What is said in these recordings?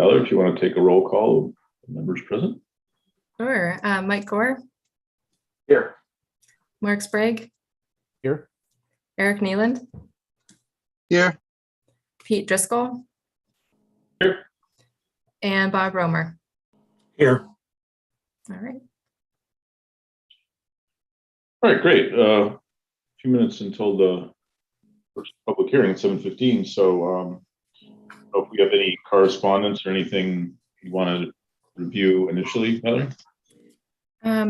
Valerie, if you want to take a roll call of the members present. Sure. Mike Gore, Here. Mark Sprague, Here. Eric Nealand, Here. Pete Driscoll, Here. and Bob Romer. Here. All right. All right, great. A few minutes until the first public hearing at 7:15. So if we have any correspondence or anything you want to review initially, Valerie?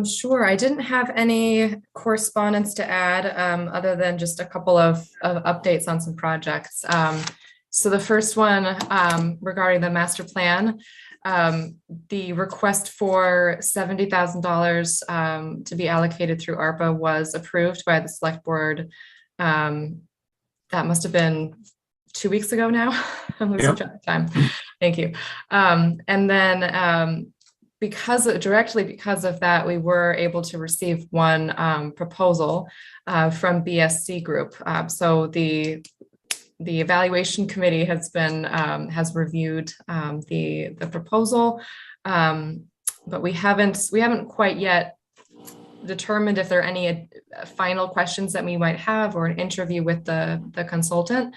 Sure. I didn't have any correspondence to add other than just a couple of updates on some projects. So the first one regarding the master plan, the request for $70,000 to be allocated through ARPA was approved by the select board. That must have been 2 weeks ago now. I'm losing track of time. Thank you. And then directly because of that, we were able to receive one proposal from BSC Group. So the evaluation committee has reviewed the proposal, but we haven't quite yet determined if there are any final questions that we might have or an interview with the consultant.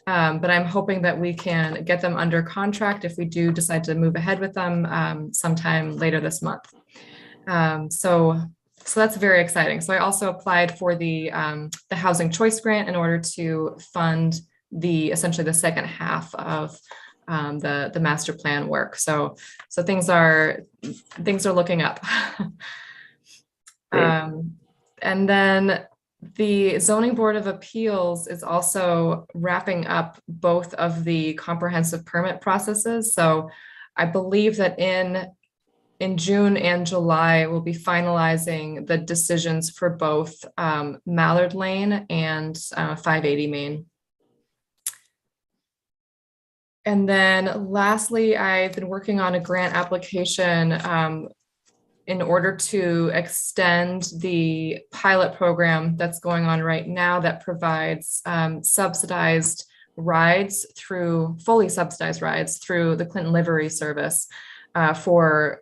But I'm hoping that we can get them under contract if we do decide to move ahead with them sometime later this month. So that's very exciting. So I also applied for the Housing Choice Grant in order to fund essentially the second half of the master plan work. So things are looking up. And then the Zoning Board of Appeals is also wrapping up both of the comprehensive permit processes. So I believe that in June and July, we'll be finalizing the decisions for both Mallard Lane and 580 Main. And then lastly, I've been working on a grant application in order to extend the pilot program that's going on right now that provides fully subsidized rides through the Clinton Livery Service for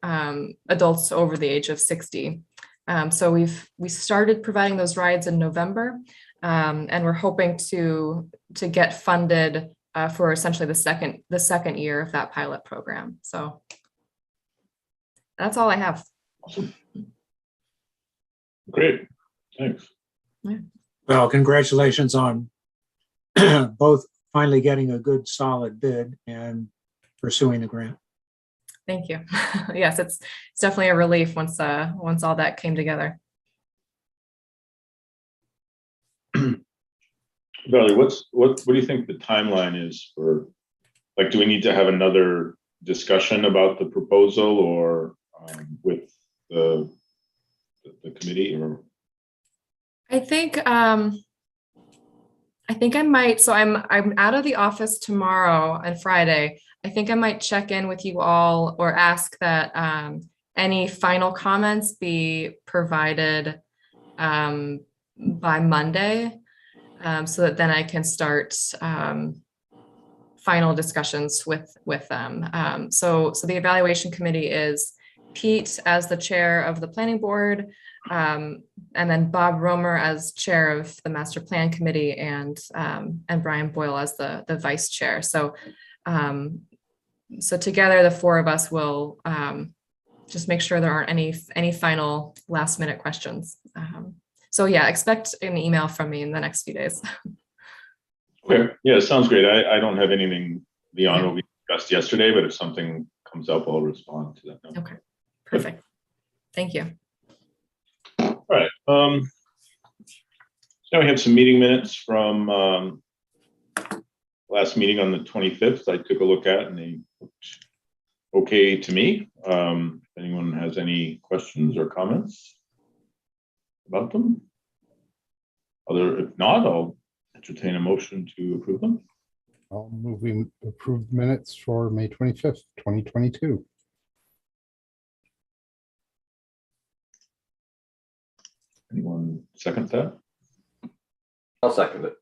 adults over the age of 60. So we started providing those rides in November, and we're hoping to get funded for essentially the second year of that pilot program. So that's all I have. Awesome. Great, thanks. Yeah. Well, congratulations on both finally getting a good solid bid and pursuing the grant. Thank you. Yes, it's definitely a relief once all that came together. Valerie, what do you think the timeline is for, like, do we need to have another discussion about the proposal or with the committee? Or I think I might. So I'm out of the office tomorrow and Friday. I think I might check in with you all or ask that any final comments be provided by Monday, so that then I can start final discussions with them. So the evaluation committee is Pete as the chair of the planning board, and then Bob Romer as chair of the master plan committee, and Brian Boyle as the vice chair. So together the four of us will just make sure there aren't any final last minute questions. So yeah, expect an email from me in the next few days. okay, yeah, sounds great. I don't have anything beyond what we discussed yesterday, but if something comes up, I'll respond to that. Okay, perfect. Thank you. All right. So now we have some meeting minutes from last meeting on the 25th. I took a look at and they looked okay to me. If anyone has any questions or comments about them? If not, I'll entertain a motion to approve them. I'll move we approve minutes for May 25th, 2022. Anyone second that? I'll second it.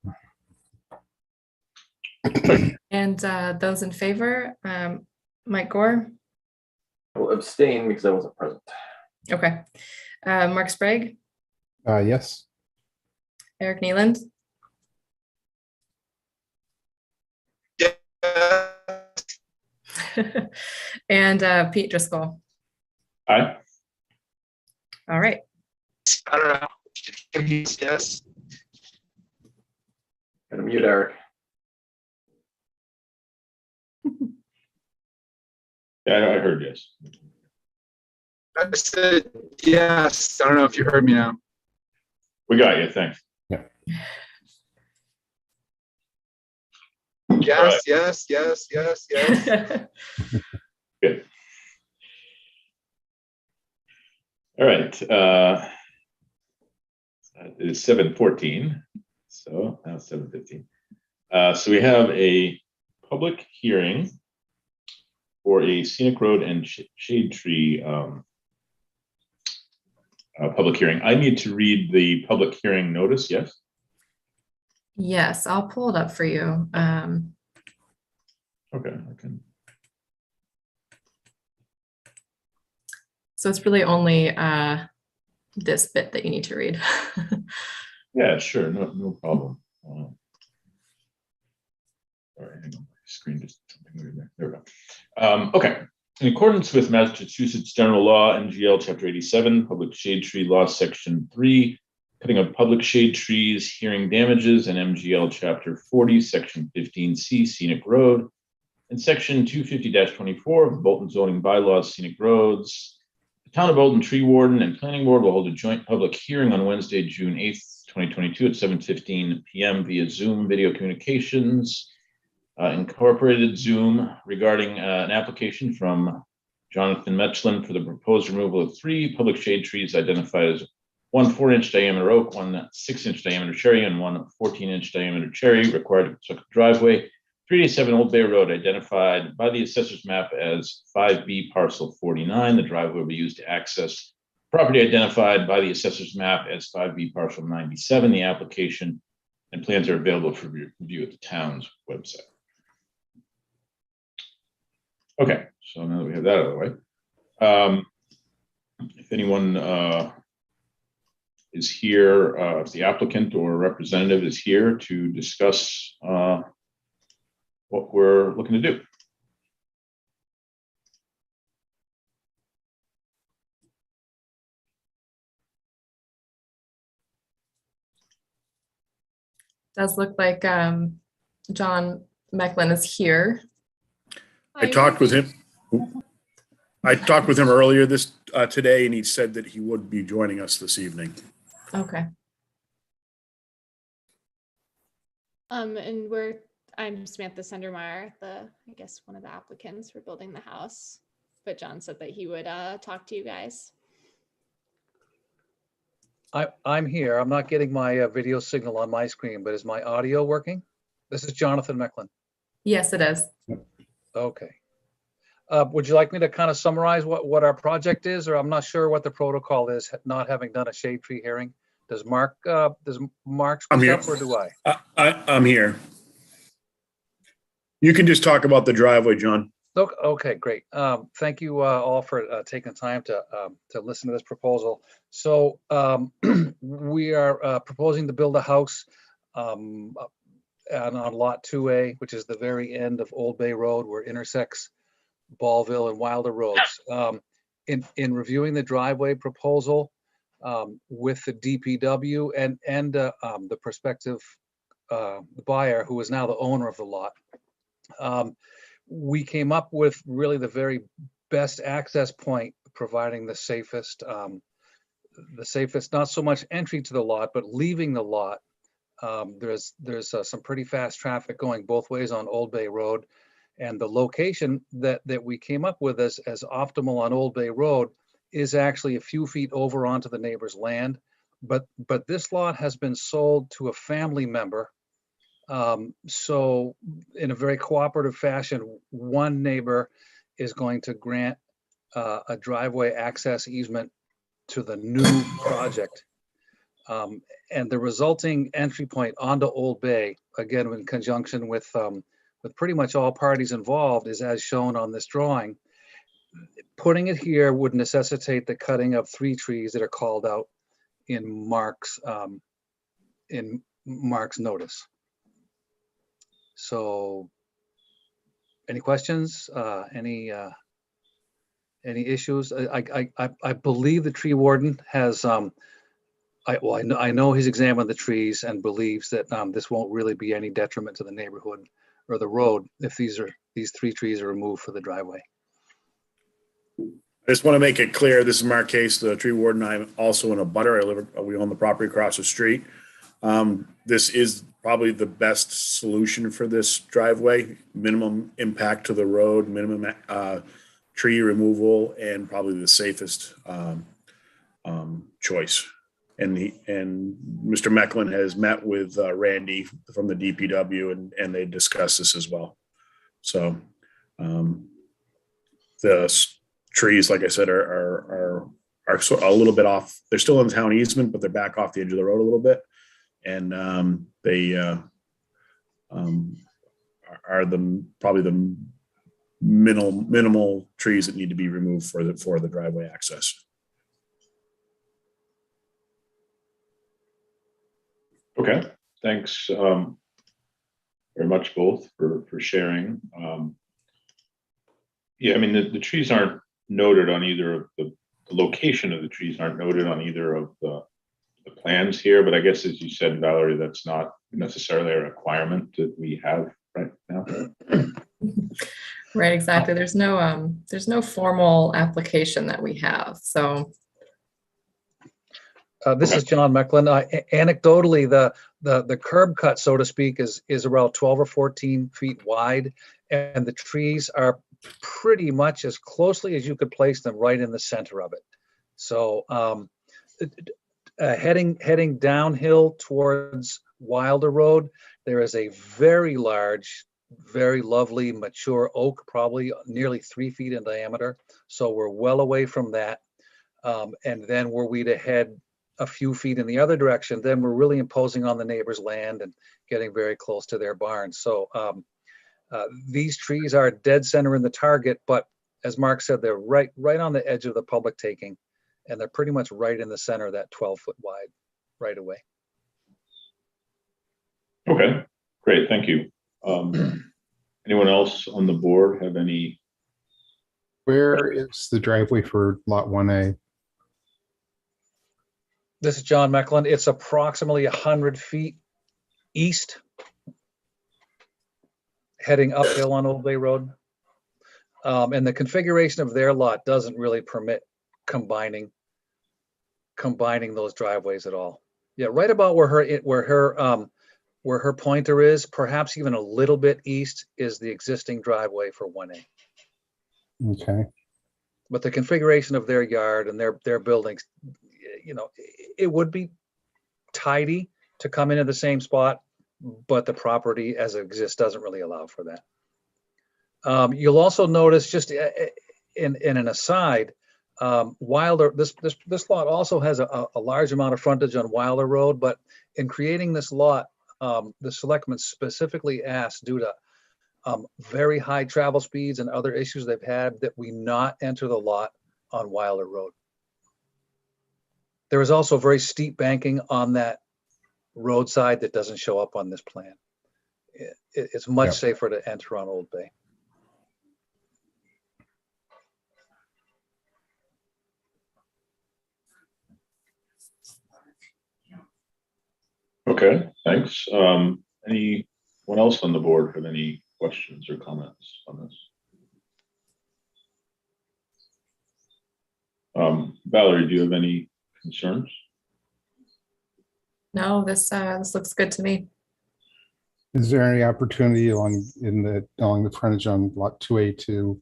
And those in favor, Mike Gore. I will abstain because I wasn't present. Okay. Mark Sprague, Yes. Eric Neeland, and Pete Driscoll. Aye. All right. I don't know. Yes. Gonna mute Eric. Yeah, I heard yes. I said yes. I don't know if you heard me now. We got you, thanks. Yes, yes, yes, yes, yes. Good. All right. It is 7:14, so now it's 7:15. So we have a public hearing for a scenic road and shade tree public hearing. I need to read the public hearing notice, yes? Yes, I'll pull it up for you. Okay, I can. So it's really only this bit that you need to read. Yeah, sure, no problem. All right, hang on, my screen just something weird there. There we go. Okay. In accordance with Massachusetts General Law, MGL Chapter 87, Public Shade Tree Law, Section 3, cutting of public shade trees, hearing damages, and MGL Chapter 40, Section 15C, Scenic Road, and Section 250-24 of the Bolton Zoning Bylaws, Scenic Roads. The Town of Bolton Tree Warden and Planning Board will hold a joint public hearing on Wednesday, June 8th, 2022 at 7:15 p.m. via Zoom video communications. Incorporated Zoom regarding an application from Jonathan Metchlin for the proposed removal of 3 public shade trees identified as 1 4-inch diameter oak, 1 6-inch diameter cherry, and 1 14-inch diameter cherry required to construct a driveway. 387 Old Bay Road identified by the assessor's map as 5B parcel 49. The driveway will be used to access property identified by the assessor's map as 5B parcel 97. The application and plans are available for review at the town's website. Okay, so now that we have that out of the way, if anyone is here, if the applicant or representative is here to discuss what we're looking to do. Does look like John Mecklin is here. I talked with him. I talked with him earlier today, and he said that he would be joining us this evening. Okay. And I'm Samantha Sendermeyer, I guess one of the applicants for building the house. But John said that he would talk to you guys. I'm here. I'm not getting my video signal on my screen, but is my audio working? This is Jonathan Mecklin. Yes, it is. Okay. Would you like me to kind of summarize what our project is, or I'm not sure what the protocol is, not having done a shade tree hearing? Does Mark I'm speak here. up, or do I? I'm here. You can just talk about the driveway, John. Okay, great. Thank you all for taking the time to listen to this proposal. So we are proposing to build a house on Lot 2A, which is the very end of Old Bay Road, where it intersects Ballville and Wilder Roads. In reviewing the driveway proposal with the DPW and the prospective buyer, who is now the owner of the lot, we came up with really the very best access point, providing the safest, not so much entry to the lot, but leaving the lot. There's some pretty fast traffic going both ways on Old Bay Road. And the location that we came up with as optimal on Old Bay Road is actually a few feet over onto the neighbor's land. But this lot has been sold to a family member. So in a very cooperative fashion, one neighbor is going to grant a driveway access easement to the new project. And the resulting entry point onto Old Bay, again, in conjunction with with pretty much all parties involved is as shown on this drawing. Putting it here would necessitate the cutting of 3 trees that are called out in Mark's notice. So any questions? Any issues? I believe the tree warden has, I know he's examined the trees and believes that this won't really be any detriment to the neighborhood or the road if these 3 trees are removed for the driveway. I just want to make it clear, this is Mark Case, the tree warden. I'm also in a butter. We own the property across the street. This is probably the best solution for this driveway. Minimum impact to the road, minimum tree removal, and probably the safest choice. And Mr. Mecklin has met with Randy from the DPW, and they discussed this as well. So the trees, like I said, are a little bit off. They're still in the town easement, but they're back off the edge of the road a little bit. And they are probably the minimal trees that need to be removed for the driveway access. Okay, thanks very much both for sharing. Yeah, I mean, the trees aren't noted on either of the location of the trees aren't noted on either of the plans here, but I guess as you said, Valerie, that's not necessarily a requirement that we have right now. Right, exactly. There's no formal application that we have, so. This is John Mecklin. Anecdotally, the curb cut, so to speak, is around 12 or 14 feet wide, and the trees are pretty much as closely as you could place them right in the center of it. So heading downhill towards Wilder Road, there is a very large, very lovely mature oak, probably nearly 3 feet in diameter. So we're well away from that. And then were we to head a few feet in the other direction, then we're really imposing on the neighbor's land and getting very close to their barns. So these trees are dead center in the target, but as Mark said, they're right on the edge of the public taking, and they're pretty much right in the center of that 12-foot wide right away. Okay, great, thank you. Anyone else on the board have any? Where is the driveway for lot 1A? This is John Mecklin. It's approximately 100 feet east, heading uphill on Old Bay Road. And the configuration of their lot doesn't really permit combining those driveways at all. Yeah, right about where her pointer is, perhaps even a little bit east, is the existing driveway for 1A. Okay. But the configuration of their yard and their buildings, you know, it would be tidy to come into the same spot, but the property as it exists doesn't really allow for that. You'll also notice, just in an aside, Wilder, this lot also has a large amount of frontage on Wilder Road, but in creating this lot, the selectmen specifically asked, due to very high travel speeds and other issues they've had, that we not enter the lot on Wilder Road. There is also very steep banking on that roadside that doesn't show up on this plan. It's much safer to enter on Old Bay. Okay, thanks. Anyone else on the board have any questions or comments on this? Valerie, do you have any concerns? No, this looks good to me. Is there any opportunity along the frontage on lot 2A to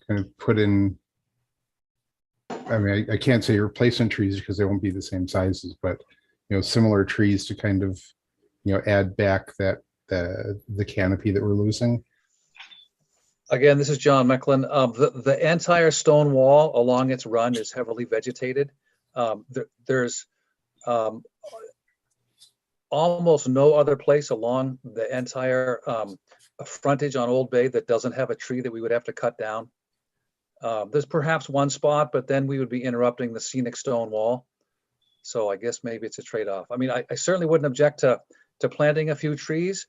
kind of put in, I mean, I can't say replacement trees because they won't be the same sizes, but you know, similar trees to kind of, you know, add back that the canopy that we're losing? Again, this is John Mecklin. The entire stone wall along its run is heavily vegetated. There's almost no other place along the entire a frontage on Old Bay that doesn't have a tree that we would have to cut down. There's perhaps one spot, but then we would be interrupting the scenic stone wall. So I guess maybe it's a trade-off. I mean, I certainly wouldn't object to planting a few trees,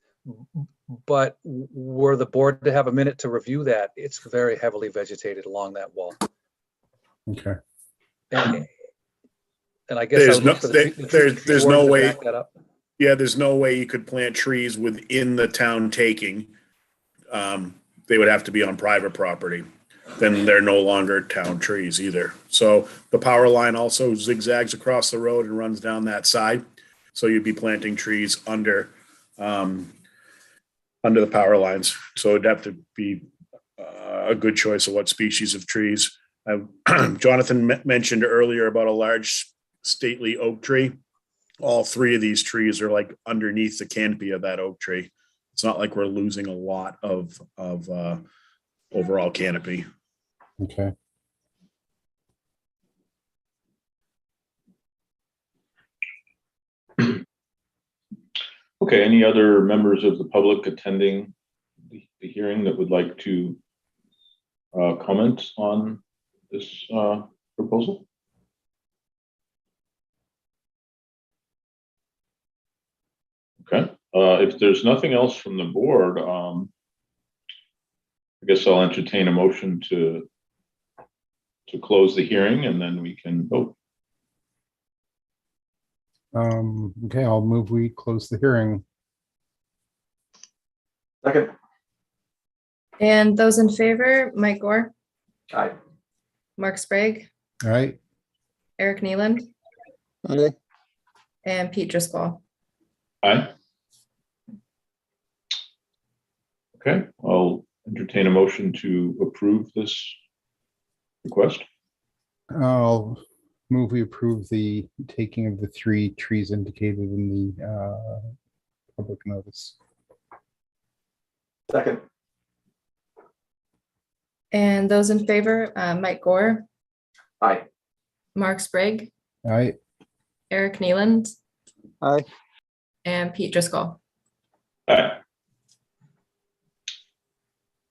but were the board to have a minute to review that, it's very heavily vegetated along that wall. Okay. And I guess I There's would no, look for the there's warden no to way, back that up. yeah, there's no way you could plant trees within the town taking. They would have to be on private property. Then they're no longer town trees either. So the power line also zigzags across the road and runs down that side. So you'd be planting trees under the power lines. So it'd have to be a good choice of what species of trees. Jonathan mentioned earlier about a large stately oak tree. All three of these trees are like underneath the canopy of that oak tree. It's not like we're losing a lot of overall canopy. Okay. Okay, any other members of the public attending the hearing that would like to comment on this proposal? Okay, if there's nothing else from the board, I guess I'll entertain a motion to close the hearing and then we can vote. Okay, I'll move we close the hearing. Second. And those in favor, Mike Gore, Aye. Mark Sprague, All right. Eric Neeland, Aye. and Pete Driscoll. Aye. Okay, I'll entertain a motion to approve this request. I'll move we approve the taking of the 3 trees indicated in the public notice. Second. And those in favor, Mike Gore, Aye. Mark Sprague, All right. Eric Neeland, Aye. and Pete Driscoll. Aye.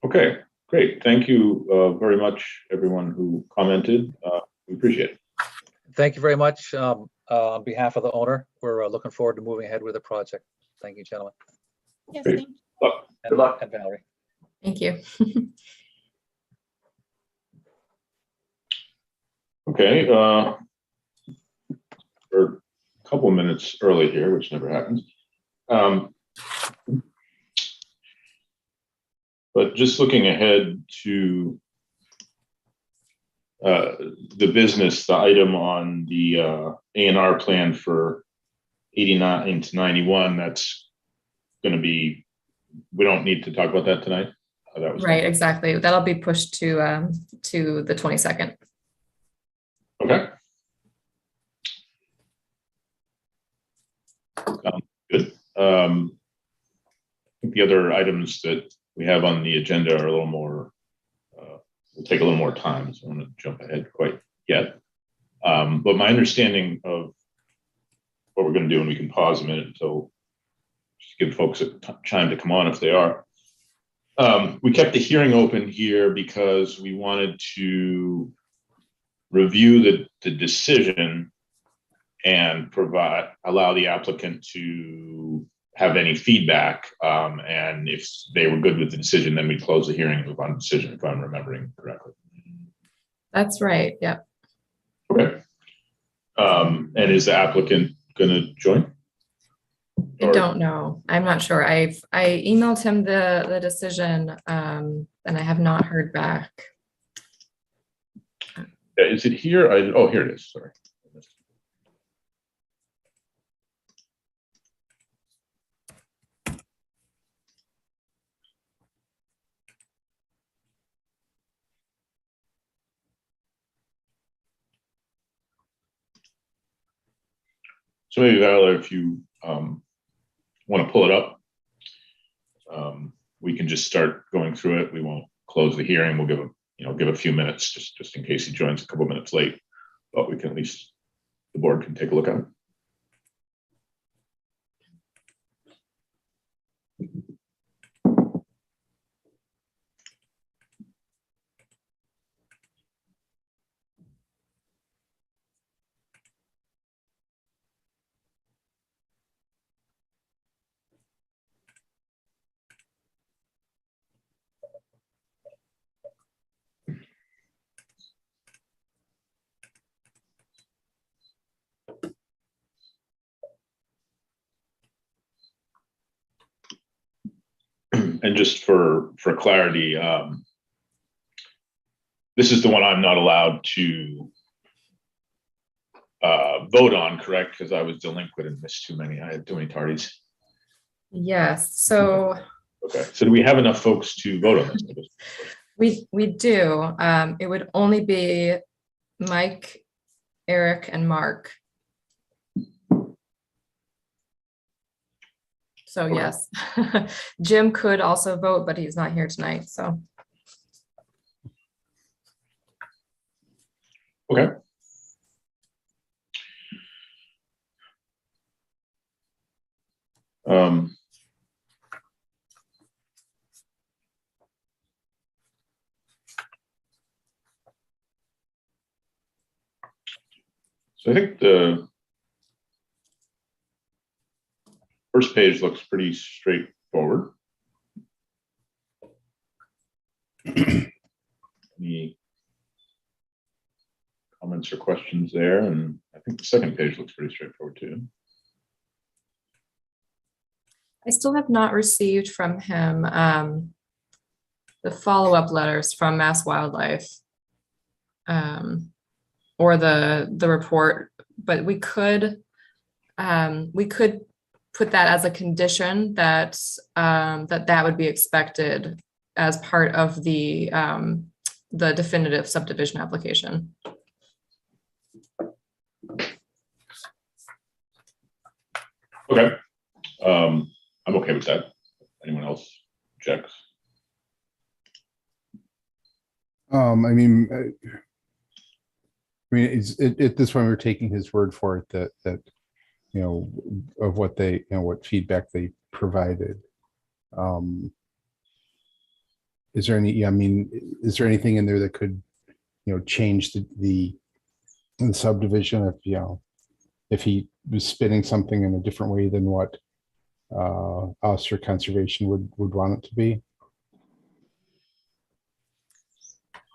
Okay, great. Thank you very much, everyone who commented. We appreciate it. Thank you very much. On behalf of the owner, we're looking forward to moving ahead with the project. Thank you, gentlemen. Yes, Great. thank you. Look, Good luck. And Valerie. Thank you. okay, we're a couple minutes early here, which never happens. But just looking ahead to the business, the item on the A&R plan for 89 to 91, that's going to be, we don't need to talk about that tonight. That was Right, exactly. That'll be pushed to the 22nd. okay. Sounds good. I think the other items that we have on the agenda are a little more, will take a little more time, so I don't want to jump ahead quite yet. But my understanding of what we're going to do, and we can pause a minute until just give folks a time to come on if they are. We kept the hearing open here because we wanted to review the decision and allow the applicant to have any feedback. And if they were good with the decision, then we'd close the hearing and move on to decision, if I'm remembering correctly. That's right. Yep. Okay. And is the applicant going to join? I don't know. I'm not sure. I emailed him the decision, and I have not heard back. Yeah, is it here? Oh, here it is. Sorry. So maybe Valerie, if you want to pull it up, we can just start going through it. We won't close the hearing. We'll give a few minutes just in case he joins a couple minutes late, but we can at least, the board can take a look at it. And just for clarity, this is the one I'm not allowed to vote on, correct? Because I was delinquent and missed too many. I had too many tardies. Yes, so Okay, so do we have enough folks to vote on this? we do. It would only be Mike, Eric, and Mark. So Okay. yes, Jim could also vote, but he's not here tonight, so. Okay. So I think the first page looks pretty straightforward. Any comments or questions there? And I think the second page looks pretty straightforward too. I still have not received from him the follow-up letters from Mass Wildlife or the report, but we could put that as a condition that that would be expected as part of the definitive subdivision application. Okay. I'm okay with that. Anyone else objects? I mean, it's at this point we're taking his word for it that you know of what they what feedback they provided. Is there any? I mean, is there anything in there that could change the subdivision if he was spinning something in a different way than what us or conservation would want it to be?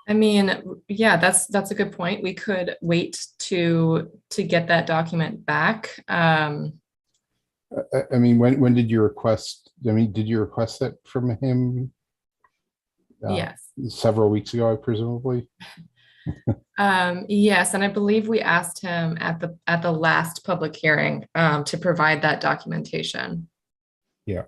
I mean, yeah, that's a good point. We could wait to get that document back. I mean, when did you request? I mean, did you request that from him? Yes. Several weeks ago, presumably. Yes, and I believe we asked him at the last public hearing to provide that documentation. Yeah.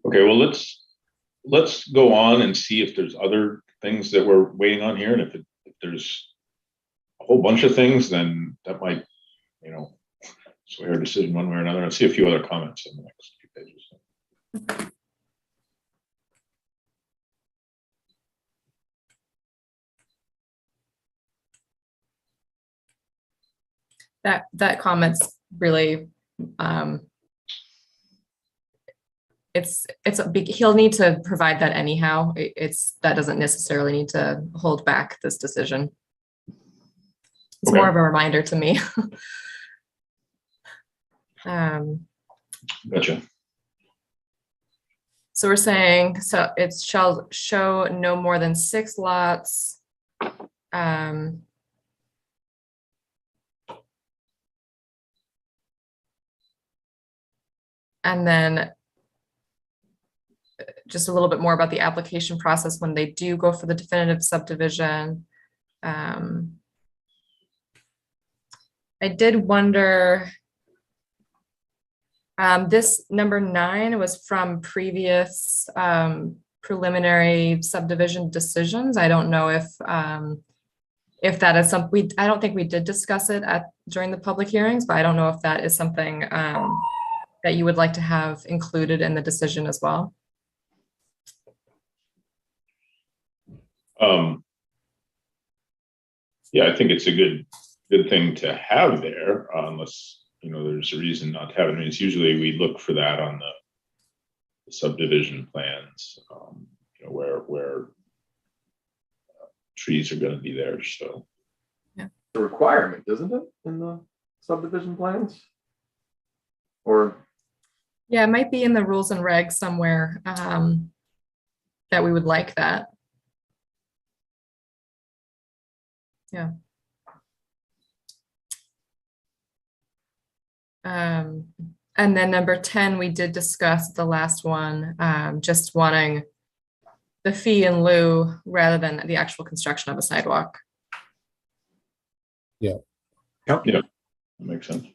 Okay, well, let's go on and see if there's other things that we're waiting on here. And if there's a whole bunch of things, then that might, sway our decision one way or another. I'll see a few other comments in the next few pages. That comment's really, it's a big, he'll need to provide that anyhow. That doesn't necessarily need to hold back this decision. It's Okay. more of a reminder to me. Gotcha. So we're saying, so it shall show no more than 6 lots. And then just a little bit more about the application process when they do go for the definitive subdivision. I did wonder, this number 9 was from previous preliminary subdivision decisions. I don't know if that is something I don't think we did discuss it during the public hearings, but I don't know if that is something that you would like to have included in the decision as well. Yeah, I think it's a good thing to have there, unless there's a reason not to have it. I mean, it's usually we look for that on the subdivision plans, where trees are going to be there. So It's a requirement, isn't it, in the subdivision plans? Or Yeah, it might be in the rules and regs somewhere that we would like that. And then number 10, we did discuss the last one, just wanting the fee in lieu rather than the actual construction of a sidewalk. That makes sense.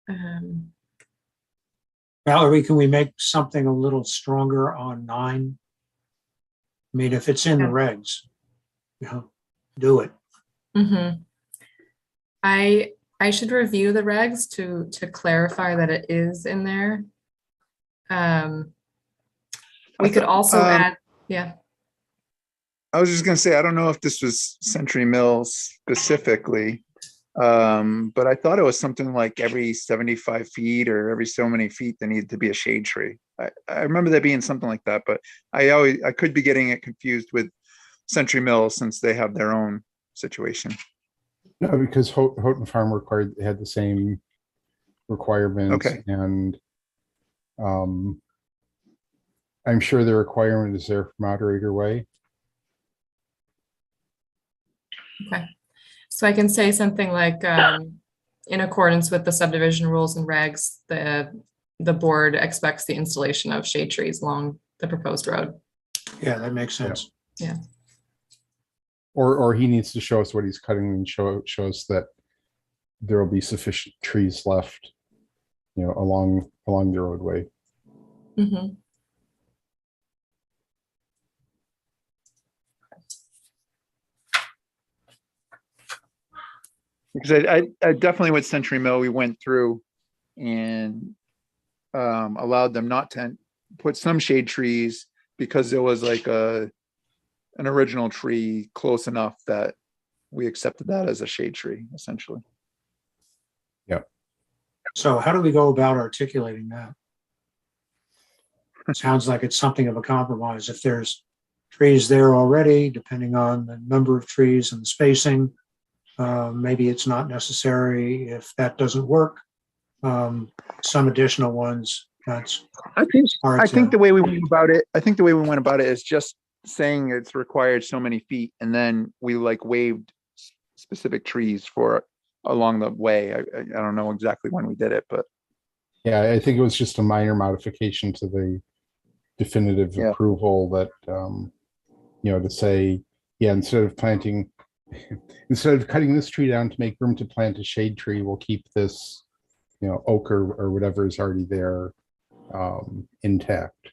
Um, Valerie, can we make something a little stronger on 9? I mean, if it's in the Yeah. regs, do it. mhm. I should review the regs to clarify that it is in there. We could also add, yeah. I was just gonna say, I don't know if this was Century Mills specifically, but I thought it was something like every 75 feet or every so many feet, there needed to be a shade tree. I remember there being something like that, but I could be getting it confused with Century Mills since they have their own situation. No, because Houghton Farm had the same requirements. Okay. And I'm sure the requirement is there for Moderator Way. Okay, so I can say something like, in accordance with the subdivision rules and regs, the board expects the installation of shade trees along the proposed road. Yeah, that makes sense. Or he needs to show us what he's cutting and show us that there will be sufficient trees left, along the roadway. Mhm. Because I definitely with Century Mill, we went through and allowed them not to put some shade trees because there was like an original tree close enough that we accepted that as a shade tree, essentially. So how do we go about articulating that? It sounds like it's something of a compromise. If there's trees there already, depending on the number of trees and the spacing, maybe it's not necessary. If that doesn't work, some additional ones, that's I hard think to, the way we went about it, is just saying it's required so many feet, and then we like waived specific trees for along the way. I don't know exactly when we did it, but Yeah, I think it was just a minor modification to the definitive Yeah. approval that, to say, instead of cutting this tree down to make room to plant a shade tree, we'll keep this, oak or whatever is already there, intact.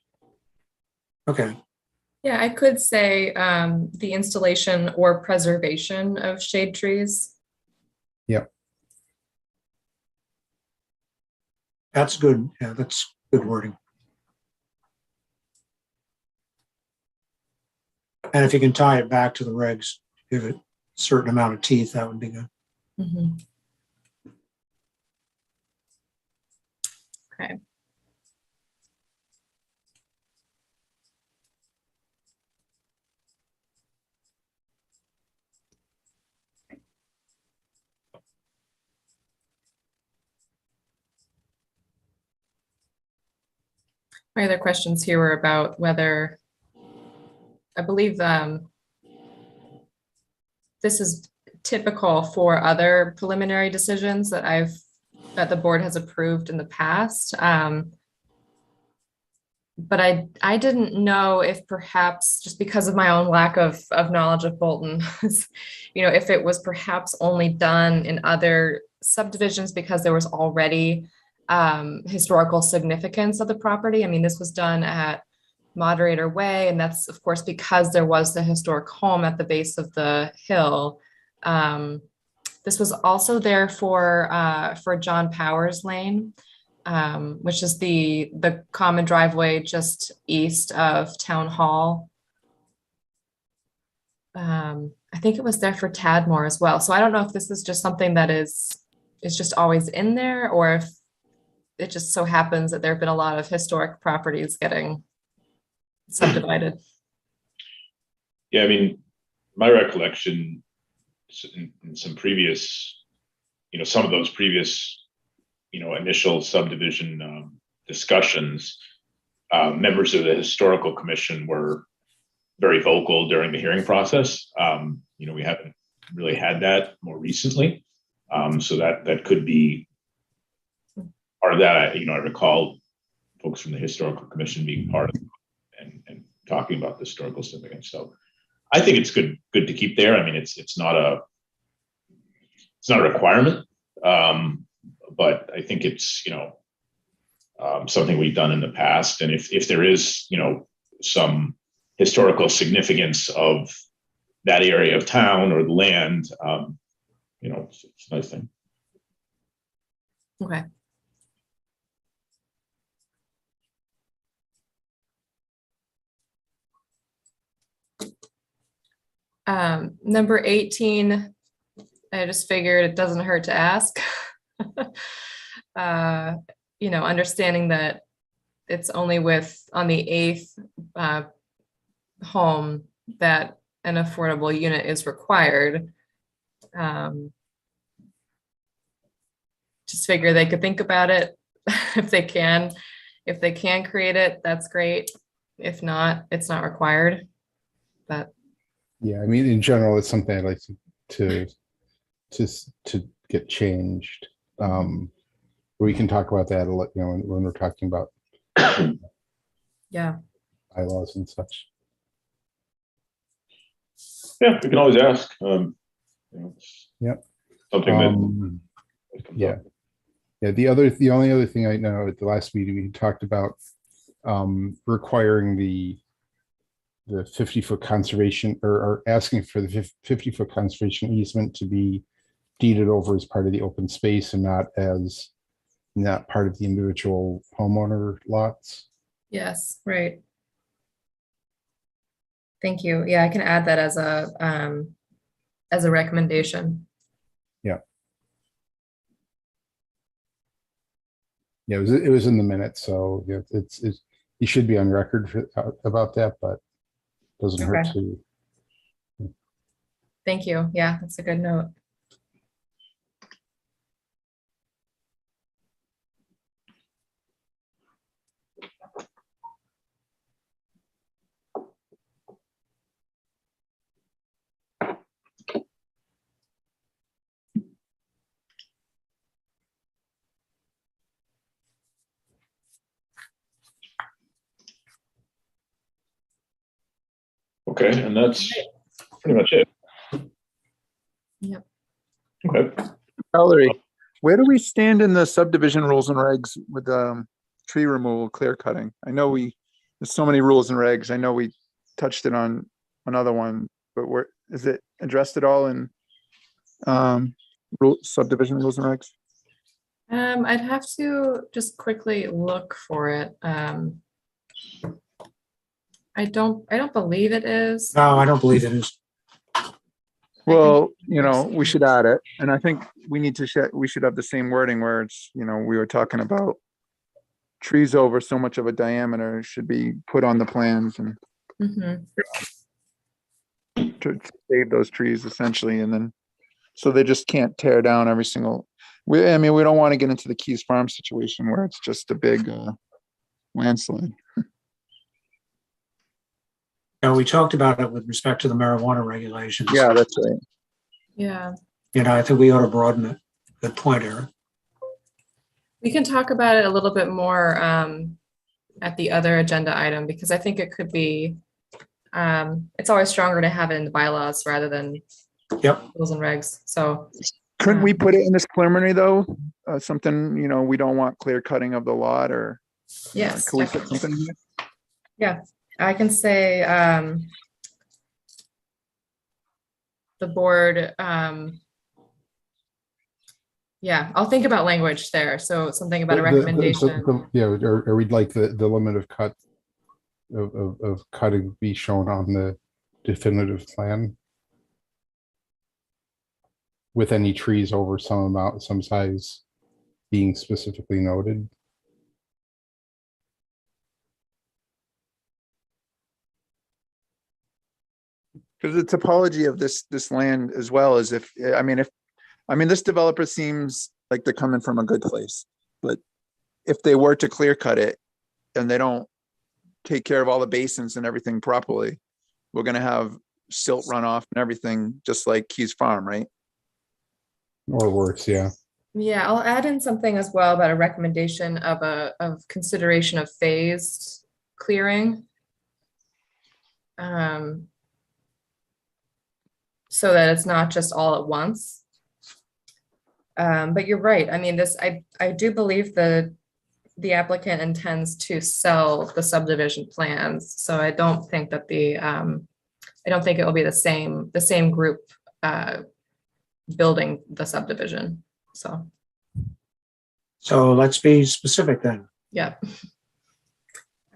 okay. Yeah, I could say the installation or preservation of shade trees. That's good. Yeah, that's good wording. And if you can tie it back to the regs, give it a certain amount of teeth, that would be good. Mhm. Okay. My other questions here were about whether, I believe this is typical for other preliminary decisions that the board has approved in the past. But I didn't know if perhaps, just because of my own lack of knowledge of Bolton, if it was perhaps only done in other subdivisions because there was already historical significance of the property. I mean, this was done at Moderator Way, and that's of course because there was the historic home at the base of the hill. This was also there for John Powers Lane, which is the common driveway just east of Town Hall. I think it was there for Tadmore as well. So I don't know if this is just something that is just always in there, or if it just so happens that there have been a lot of historic properties getting subdivided. Yeah, I mean, my recollection in some previous, some of those previous, initial subdivision discussions, members of the historical commission were very vocal during the hearing process. we haven't really had that more recently. So that could be part of that. I recall folks from the historical commission being part of it and talking about the historical significance. So I think it's good to keep there. I mean, it's not a requirement, but I think it's something we've done in the past. And if there is some historical significance of that area of town or the land, it's a nice thing. Okay. Number 18, I just figured it doesn't hurt to ask. Understanding that it's only on the 8th home that an affordable unit is required. Just figure they could think about it if they can. If they can create it, that's great. If not, it's not required. But Yeah, I mean, in general, it's something I'd like to get changed. We can talk about that, when we're talking about yeah. bylaws and such. Yeah, we can always ask. Yep. Something that comes Yeah. up. Yeah, the only other thing I know, at the last meeting, we talked about requiring the 50-foot conservation, or asking for the 50-foot conservation easement to be deeded over as part of the open space and not part of the individual homeowner lots. Yes, right. Thank you. Yeah, I can add that as a recommendation. Yeah, it was in the minutes, so yeah, you should be on record about that, but doesn't hurt Okay. to. Thank you. Yeah, that's a good note. Okay, and that's pretty much it. Yep. Okay. Valerie, where do we stand in the subdivision rules and regs with tree removal, clear cutting? I know there's so many rules and regs. I know we touched it on another one, but where is it addressed at all in subdivision rules and regs? I'd have to just quickly look for it. I don't believe it is. No, I don't believe it is. Well, we should add it, and I think we need to we should have the same wording where it's, we were talking about trees over so much of a diameter should be put on the plans and Mhm. to save those trees essentially, and then so they just can't tear down every single. We don't want to get into the Keys Farm situation where it's just a big landslide. And we talked about it with respect to the marijuana regulations. Yeah, that's right. Yeah. I think we ought to broaden it. Good point, Eric. We can talk about it a little bit more at the other agenda item, because I think it could be, it's always stronger to have it in the bylaws rather than Yep. rules and regs. So Couldn't we put it in this preliminary though? Something, we don't want clear cutting of the lot, or yes, could we put definitely. something in there? Yeah, I can say the board, yeah, I'll think about language there. So something about a recommendation. Yeah, or we'd like the limit of cut of cutting be shown on the definitive plan, with any trees over some size being specifically noted. Because the topology of this land as well is this developer seems like they're coming from a good place, but if they were to clear cut it and they don't take care of all the basins and everything properly, we're going to have silt runoff and everything, just like Keys Farm, right? Or worse, yeah. Yeah, I'll add in something as well about a recommendation of consideration of phased clearing. So that it's not just all at once. But you're right. I mean, I do believe the applicant intends to sell the subdivision plans. So I don't think that I don't think it will be the same group building the subdivision. So, let's be specific then. yeah.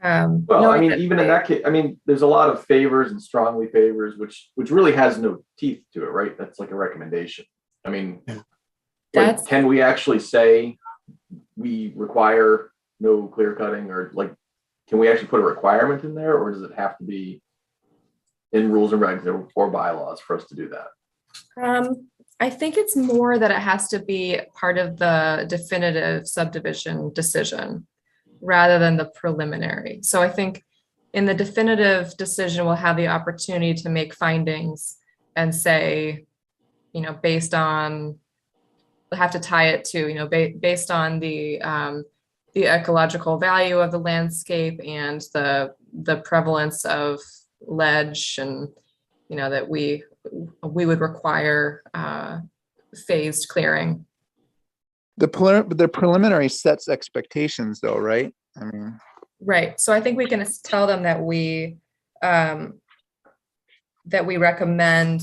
Well, No, I mean, even in that case, I mean, there's a lot of favors and strongly favors, which really has no teeth to it, right? That's like a recommendation. I mean, Yeah. like, That's- can we actually say we require no clear cutting, or like, can we actually put a requirement in there, or does it have to be in rules and regs or bylaws for us to do that? I think it's more that it has to be part of the definitive subdivision decision rather than the preliminary. So I think in the definitive decision, we'll have the opportunity to make findings and say, based on, we'll have to tie it to, based on the ecological value of the landscape and the prevalence of ledge, and, that we would require phased clearing. The preliminary sets expectations though, right? I mean, Right, so I think we can tell them that we recommend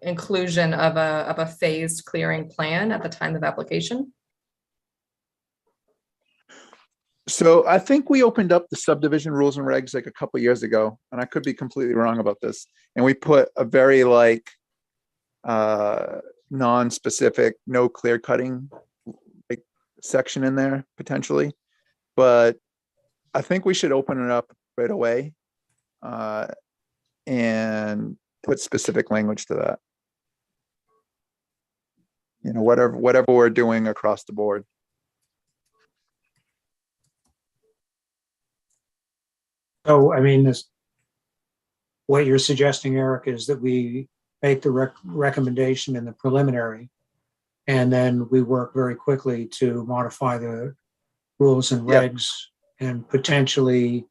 inclusion of a phased clearing plan at the time of application. so I think we opened up the subdivision rules and regs like a couple years ago, and I could be completely wrong about this. And we put a very non-specific, no clear cutting like section in there potentially. But I think we should open it up right away and put specific language to that. Whatever we're doing across the board. So, I mean, what you're suggesting, Eric, is that we make the recommendation in the preliminary, and then we work very quickly to modify the rules and Yep. regs and potentially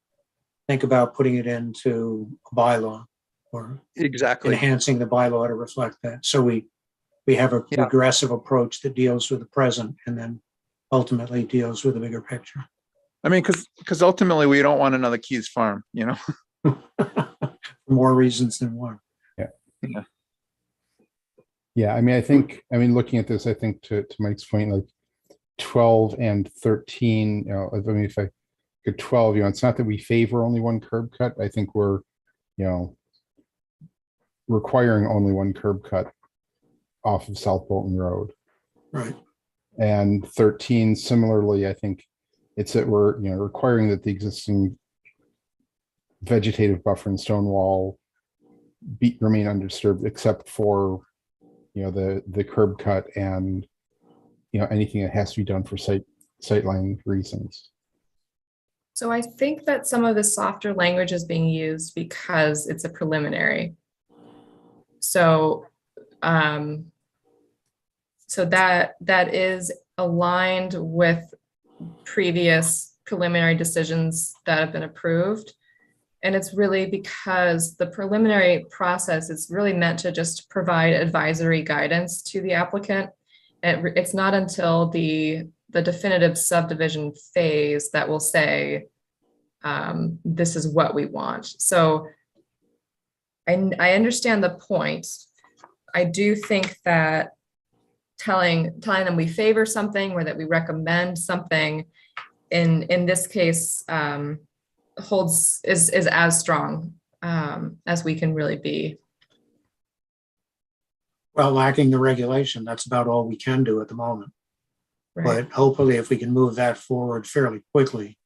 think about putting it into a bylaw or Exactly. enhancing the bylaw to reflect that. So we have a Yeah. progressive approach that deals with the present and then ultimately deals with the bigger picture. I mean, because ultimately we don't want another Keys Farm, For more reasons than one. Yeah, I mean, looking at this, I think to Mike's point, like 12 and 13, if I could 12, it's not that we favor only one curb cut. I think we're, requiring only one curb cut off of South Bolton Road. Right. And 13, similarly, I think it's that we're, requiring that the existing vegetative buffer and stone wall remain undisturbed except for, the curb cut and, anything that has to be done for sightline reasons. So I think that some of the softer language is being used because it's a preliminary. So, so that is aligned with previous preliminary decisions that have been approved. And it's really because the preliminary process is really meant to just provide advisory guidance to the applicant. It's not until the definitive subdivision phase that will say, this is what we want. So I understand the point. I do think that telling them we favor something or that we recommend something in this case is as strong as we can really be. Well, lacking the regulation, that's about all we can do at the moment. Right. But hopefully if we can move that forward fairly quickly,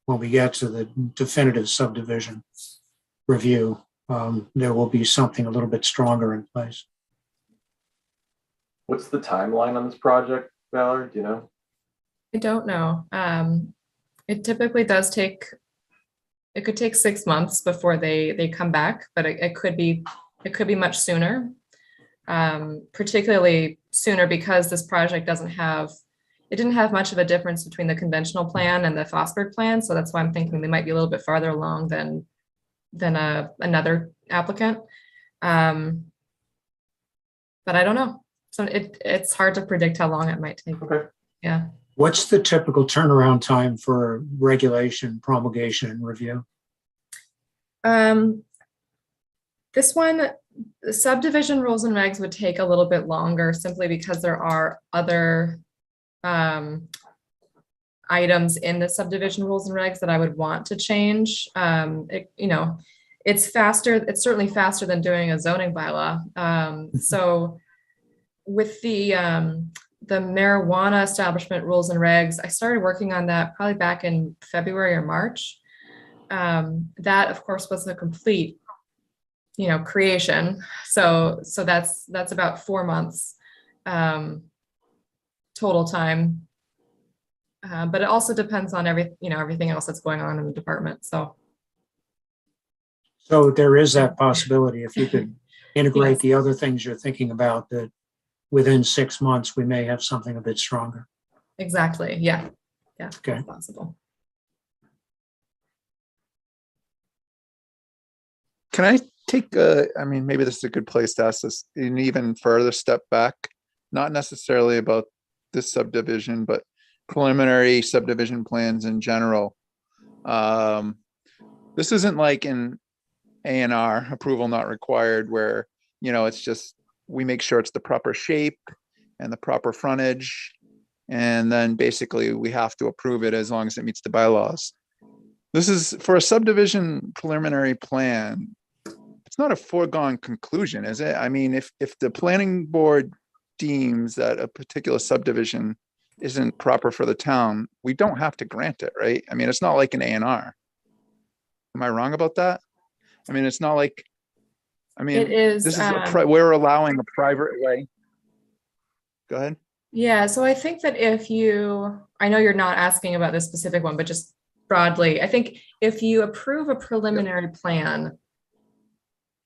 when we get to the definitive subdivision review, there will be something a little bit stronger in place. What's the timeline on this project, Valerie? Do you know? I don't know. It typically does take it could take 6 months before they come back, but it could be much sooner. Particularly sooner because this project it didn't have much of a difference between the conventional plan and the Fosberg plan. So that's why I'm thinking they might be a little bit farther along than another applicant. But I don't know. So it's hard to predict how long it might take. Okay. Yeah. What's the typical turnaround time for regulation promulgation and review? This one, the subdivision rules and regs would take a little bit longer simply because there are other items in the subdivision rules and regs that I would want to change. It's faster. It's certainly faster than doing a zoning bylaw. So with the marijuana establishment rules and regs, I started working on that probably back in February or March. That of course was a complete, creation. So that's about 4 months total time. But it also depends on everything else that's going on in the department. So there is that possibility if you could integrate Yes. the other things you're thinking about, that within 6 months, we may have something a bit stronger. exactly. Yeah. Yeah. Okay. That's possible. Can I take maybe this is a good place to ask this, an even further step back, not necessarily about this subdivision, but preliminary subdivision plans in general. This isn't like an A&R, approval not required, where, it's just, we make sure it's the proper shape and the proper frontage. And then basically we have to approve it as long as it meets the bylaws. This is for a subdivision preliminary plan. It's not a foregone conclusion, is it? I mean, if the planning board deems that a particular subdivision isn't proper for the town, we don't have to grant it, right? I mean, it's not like an A&R. Am I wrong about that? I mean, it's not like, It is. this is we're allowing a private way. Go ahead. Yeah, so I think that I know you're not asking about this specific one, but just broadly, I think if you approve a preliminary plan,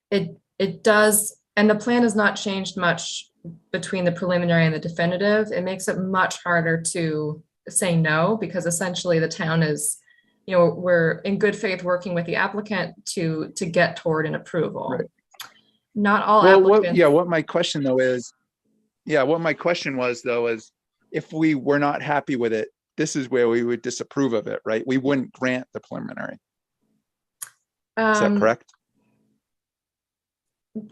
it does, and the plan has not changed much between the preliminary and the definitive. It makes it much harder to say no, because essentially the town is, we're in good faith working with the applicant to get toward an approval. Right. Not all Well, applicants. what my question was though, is if we were not happy with it, this is where we would disapprove of it, right? We wouldn't grant the preliminary. Is that correct?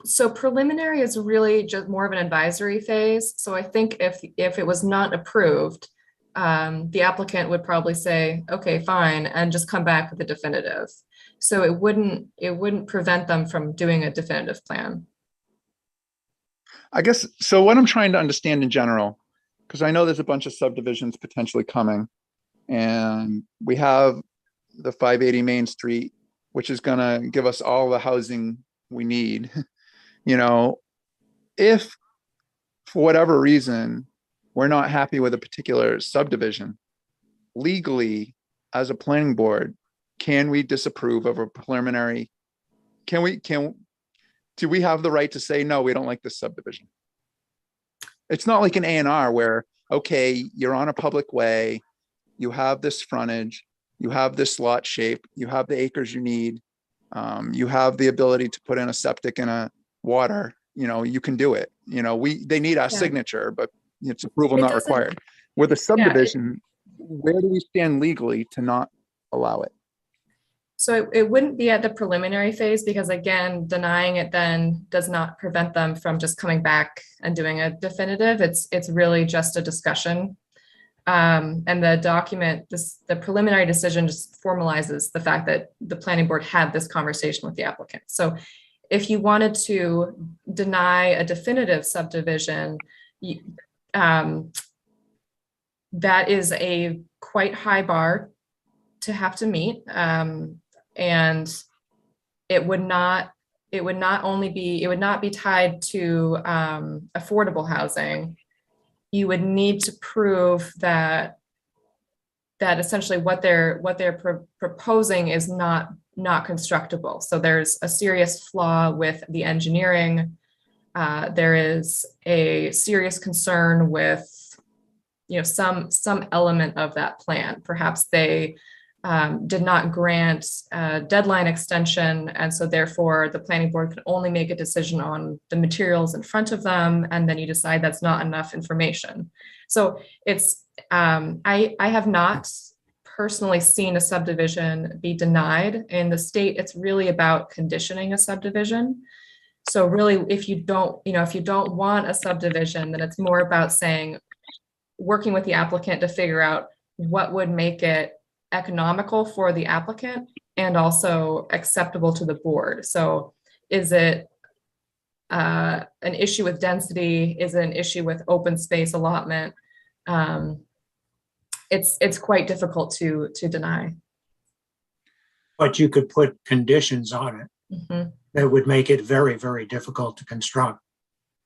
So preliminary is really just more of an advisory phase. So I think if it was not approved, the applicant would probably say, okay, fine, and just come back with a definitive. So it wouldn't prevent them from doing a definitive plan. I guess, so what I'm trying to understand in general, because I know there's a bunch of subdivisions potentially coming, and we have the 580 Main Street, which is gonna give us all the housing we need. If for whatever reason, we're not happy with a particular subdivision, legally, as a planning board, can we disapprove of a preliminary? Do we have the right to say, no, we don't like this subdivision? It's not like an A&R where, okay, you're on a public way, you have this frontage, you have this lot shape, you have the acres you need, you have the ability to put in a septic and a water, you can do it. They need our signature, but it's approval It not doesn't- required. With a subdivision, where do we stand legally to not allow it? So it wouldn't be at the preliminary phase, because again, denying it then does not prevent them from just coming back and doing a definitive. It's really just a discussion. And the document, the preliminary decision just formalizes the fact that the planning board had this conversation with the applicant. So if you wanted to deny a definitive subdivision, that is a quite high bar to have to meet. And it would not be tied to affordable housing. You would need to prove that that essentially what they're proposing is not constructible. So there's a serious flaw with the engineering. There is a serious concern with, some element of that plan. Perhaps they did not grant a deadline extension, and so therefore the planning board could only make a decision on the materials in front of them, and then you decide that's not enough information. So it's I have not personally seen a subdivision be denied in the state. It's really about conditioning a subdivision. So really, if you don't want a subdivision, then it's more about working with the applicant to figure out what would make it economical for the applicant and also acceptable to the board. So is it an issue with density? Is it an issue with open space allotment? It's quite difficult to deny. But you could put conditions on it Mhm. that would make it very, very difficult to construct.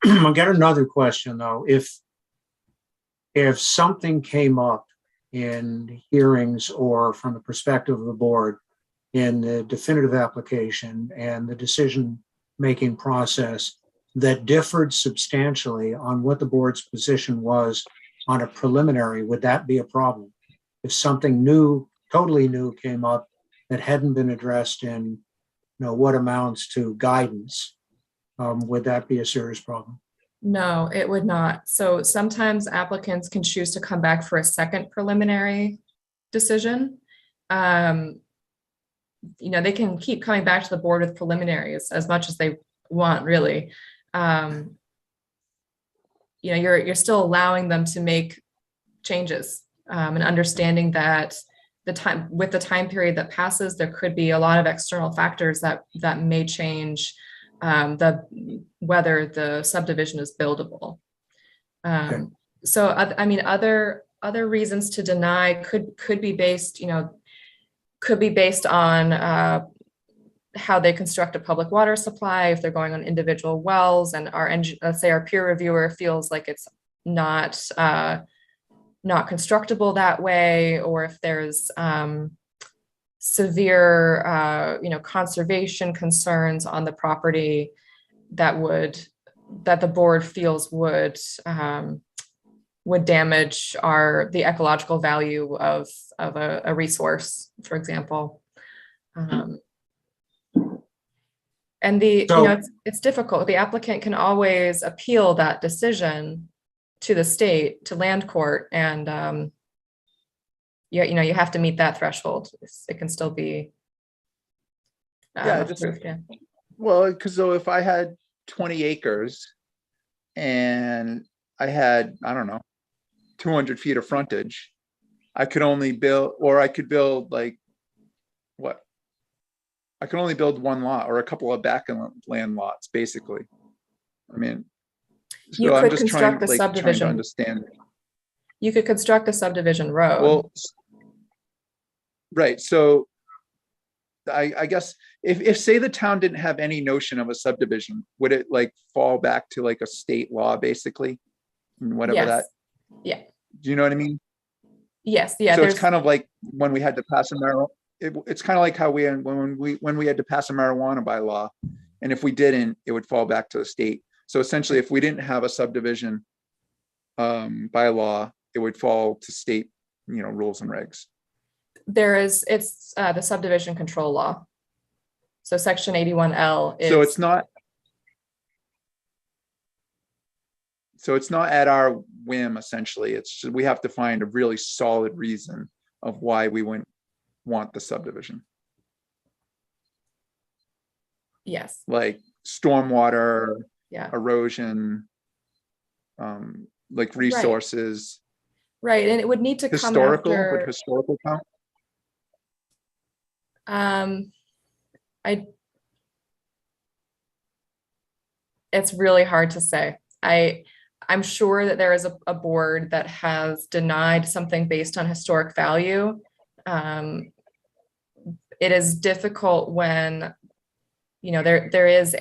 I'll get another question though. If something came up in hearings or from the perspective of the board in the definitive application and the decision-making process that differed substantially on what the board's position was on a preliminary, would that be a problem? If something new, totally new came up that hadn't been addressed in, what amounts to guidance, would that be a serious problem? No, it would not. So sometimes applicants can choose to come back for a second preliminary decision. They can keep coming back to the board with preliminaries as much as they want, really. You're still allowing them to make changes, and understanding that with the time period that passes, there could be a lot of external factors that may change whether the subdivision is buildable. So other reasons to deny could be based on how they construct a public water supply, if they're going on individual wells, and let's say our peer reviewer feels like it's not constructible that way, or if there's severe conservation concerns on the property that the board feels would damage the ecological value of a resource, for example. And it's difficult. The applicant can always appeal that decision to the state, to land court, and you have to meet that threshold. It can still be approved, yeah. Well, because if I had 20 acres and I had, I don't know, 200 feet of frontage, I could only build, or I could build I can only build one lot or a couple of backland lots, basically. You could construct a trying to subdivision. understand. You could construct a subdivision road. Well, right. So I guess if say the town didn't have any notion of a subdivision, would it fall back to a state law, basically? Whatever Yes. that. Yeah. Do you know what I mean? Yes. Yeah. So it's kind of like when we had to pass a marijuana. It's kind of like how when we had to pass a marijuana bylaw, and if we didn't, it would fall back to the state. So essentially, if we didn't have a subdivision bylaw, it would fall to state, rules and regs. It's the subdivision control law. So section 81L is. So it's not at our whim, essentially. It's we have to find a really solid reason of why we wouldn't want the subdivision. Yes. Like stormwater, Yeah. erosion, resources. Right. And it would need to come Historical, after. would historical count? It's really hard to say. I'm sure that there is a board that has denied something based on historic value. It is difficult when, there is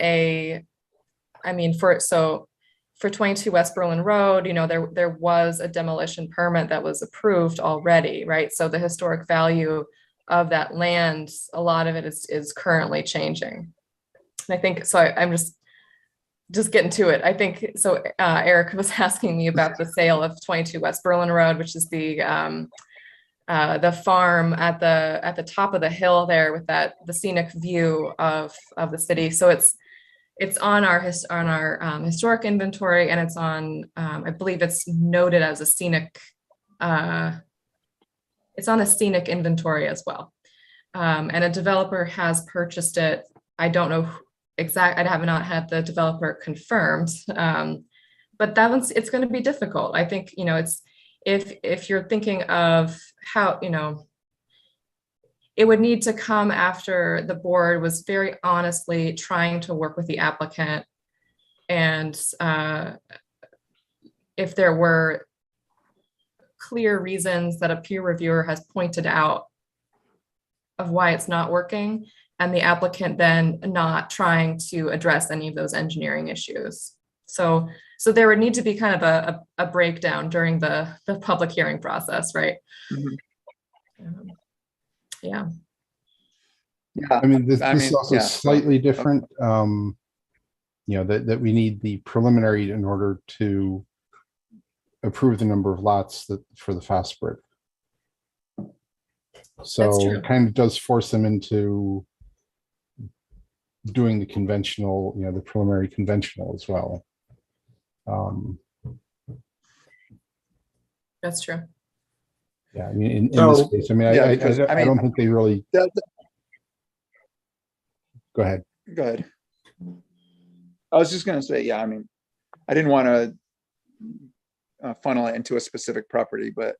for 22 West Berlin Road, you know, there was a demolition permit that was approved already, right? So the historic value of that land, a lot of it is currently changing. And I think, so I'm just getting to it. I think, so Eric was asking me about the sale of 22 West Berlin Road, which is the farm at the top of the hill there with the scenic view of the city. So it's on our historic inventory, and it's on, I believe it's noted as a scenic, it's on a scenic inventory as well. And a developer has purchased it. I don't know I have not had the developer confirmed, but that one's, it's going to be difficult. I think, you know, it's, if you're thinking of how, you know, it would need to come after the board was very honestly trying to work with the applicant. And if there were clear reasons that a peer reviewer has pointed out of why it's not working, and the applicant then not trying to address any of those engineering issues. So there would need to be kind of a breakdown during the public hearing process, right? Mhm. Yeah. Yeah. I mean, this I is mean, also yeah. slightly different. You know, that we need the preliminary in order to approve the number of lots for the Fosbury. So true. it kind of does force them into doing the conventional, you know, the preliminary conventional as well. That's true. Yeah, I mean, in So- this case, I mean, Yeah, I because, I I don't think they really, That- go ahead. Go ahead. I was just gonna say, yeah, I mean, I didn't want to funnel it into a specific property, but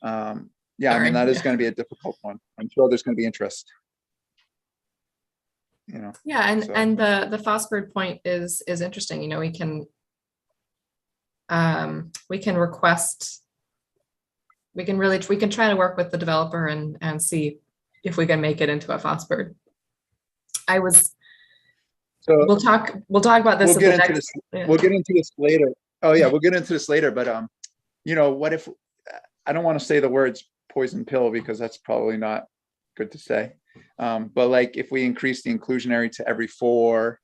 yeah, I mean, Sorry, that is yeah. going to be a difficult one. I'm sure there's going to be interest. You know, Yeah, So- and the Fosbury point is interesting. You know, we can request, we can try to work with the developer and see if we can make it into a Fosbury. so We'll talk about this. we'll at get the into next- this. yeah. We'll get into this later. Oh yeah, we'll get into this later. But you know, what if I don't want to say the words poison pill because that's probably not good to say. But like if we increase the inclusionary to every 4,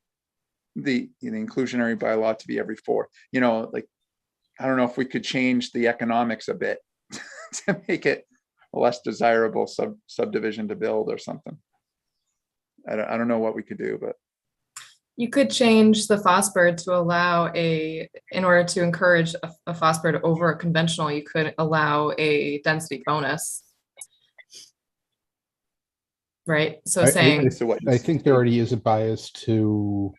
the inclusionary bylaw to be every 4, you know, like I don't know if we could change the economics a bit to make it a less desirable subdivision to build or something. I don't know what we could do, but You could change the Fosbury to allow in order to encourage a Fosbury over a conventional, you could allow a density bonus. Right, so saying, so what? I think there already is a bias to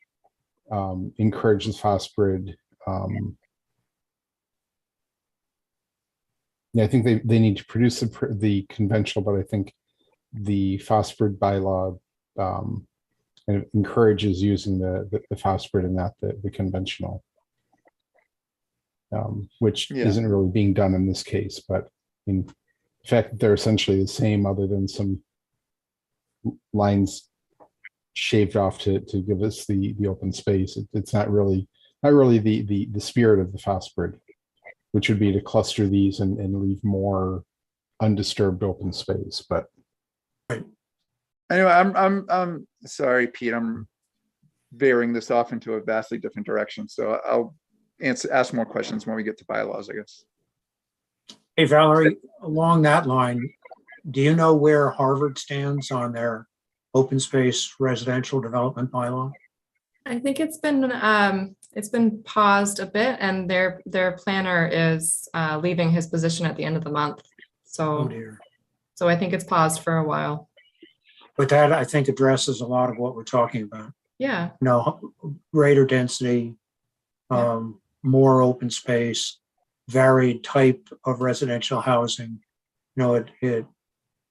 encourage the phosphid. Yeah, I think they need to produce the conventional, but I think the phosphid bylaw kind of encourages using the phosphid and not the conventional, which Yeah. isn't really being done in this case. But in fact, they're essentially the same, other than some lines shaved off to give us the open space. It's not really the spirit of the phosphid, which would be to cluster these and leave more undisturbed open space. But Anyway, I'm sorry, Pete. I'm veering this off into a vastly different direction. So I'll ask more questions when we get to bylaws, I guess. Hey, Valerie, along that line, do you know where Harvard stands on their open space residential development bylaw? I think it's been paused a bit, and their planner is leaving his position at the end of the month. Oh So dear. I think it's paused for a while. But that, I think, addresses a lot of what we're talking about. Yeah, You know, greater density, more open space, varied type of residential housing. You know, it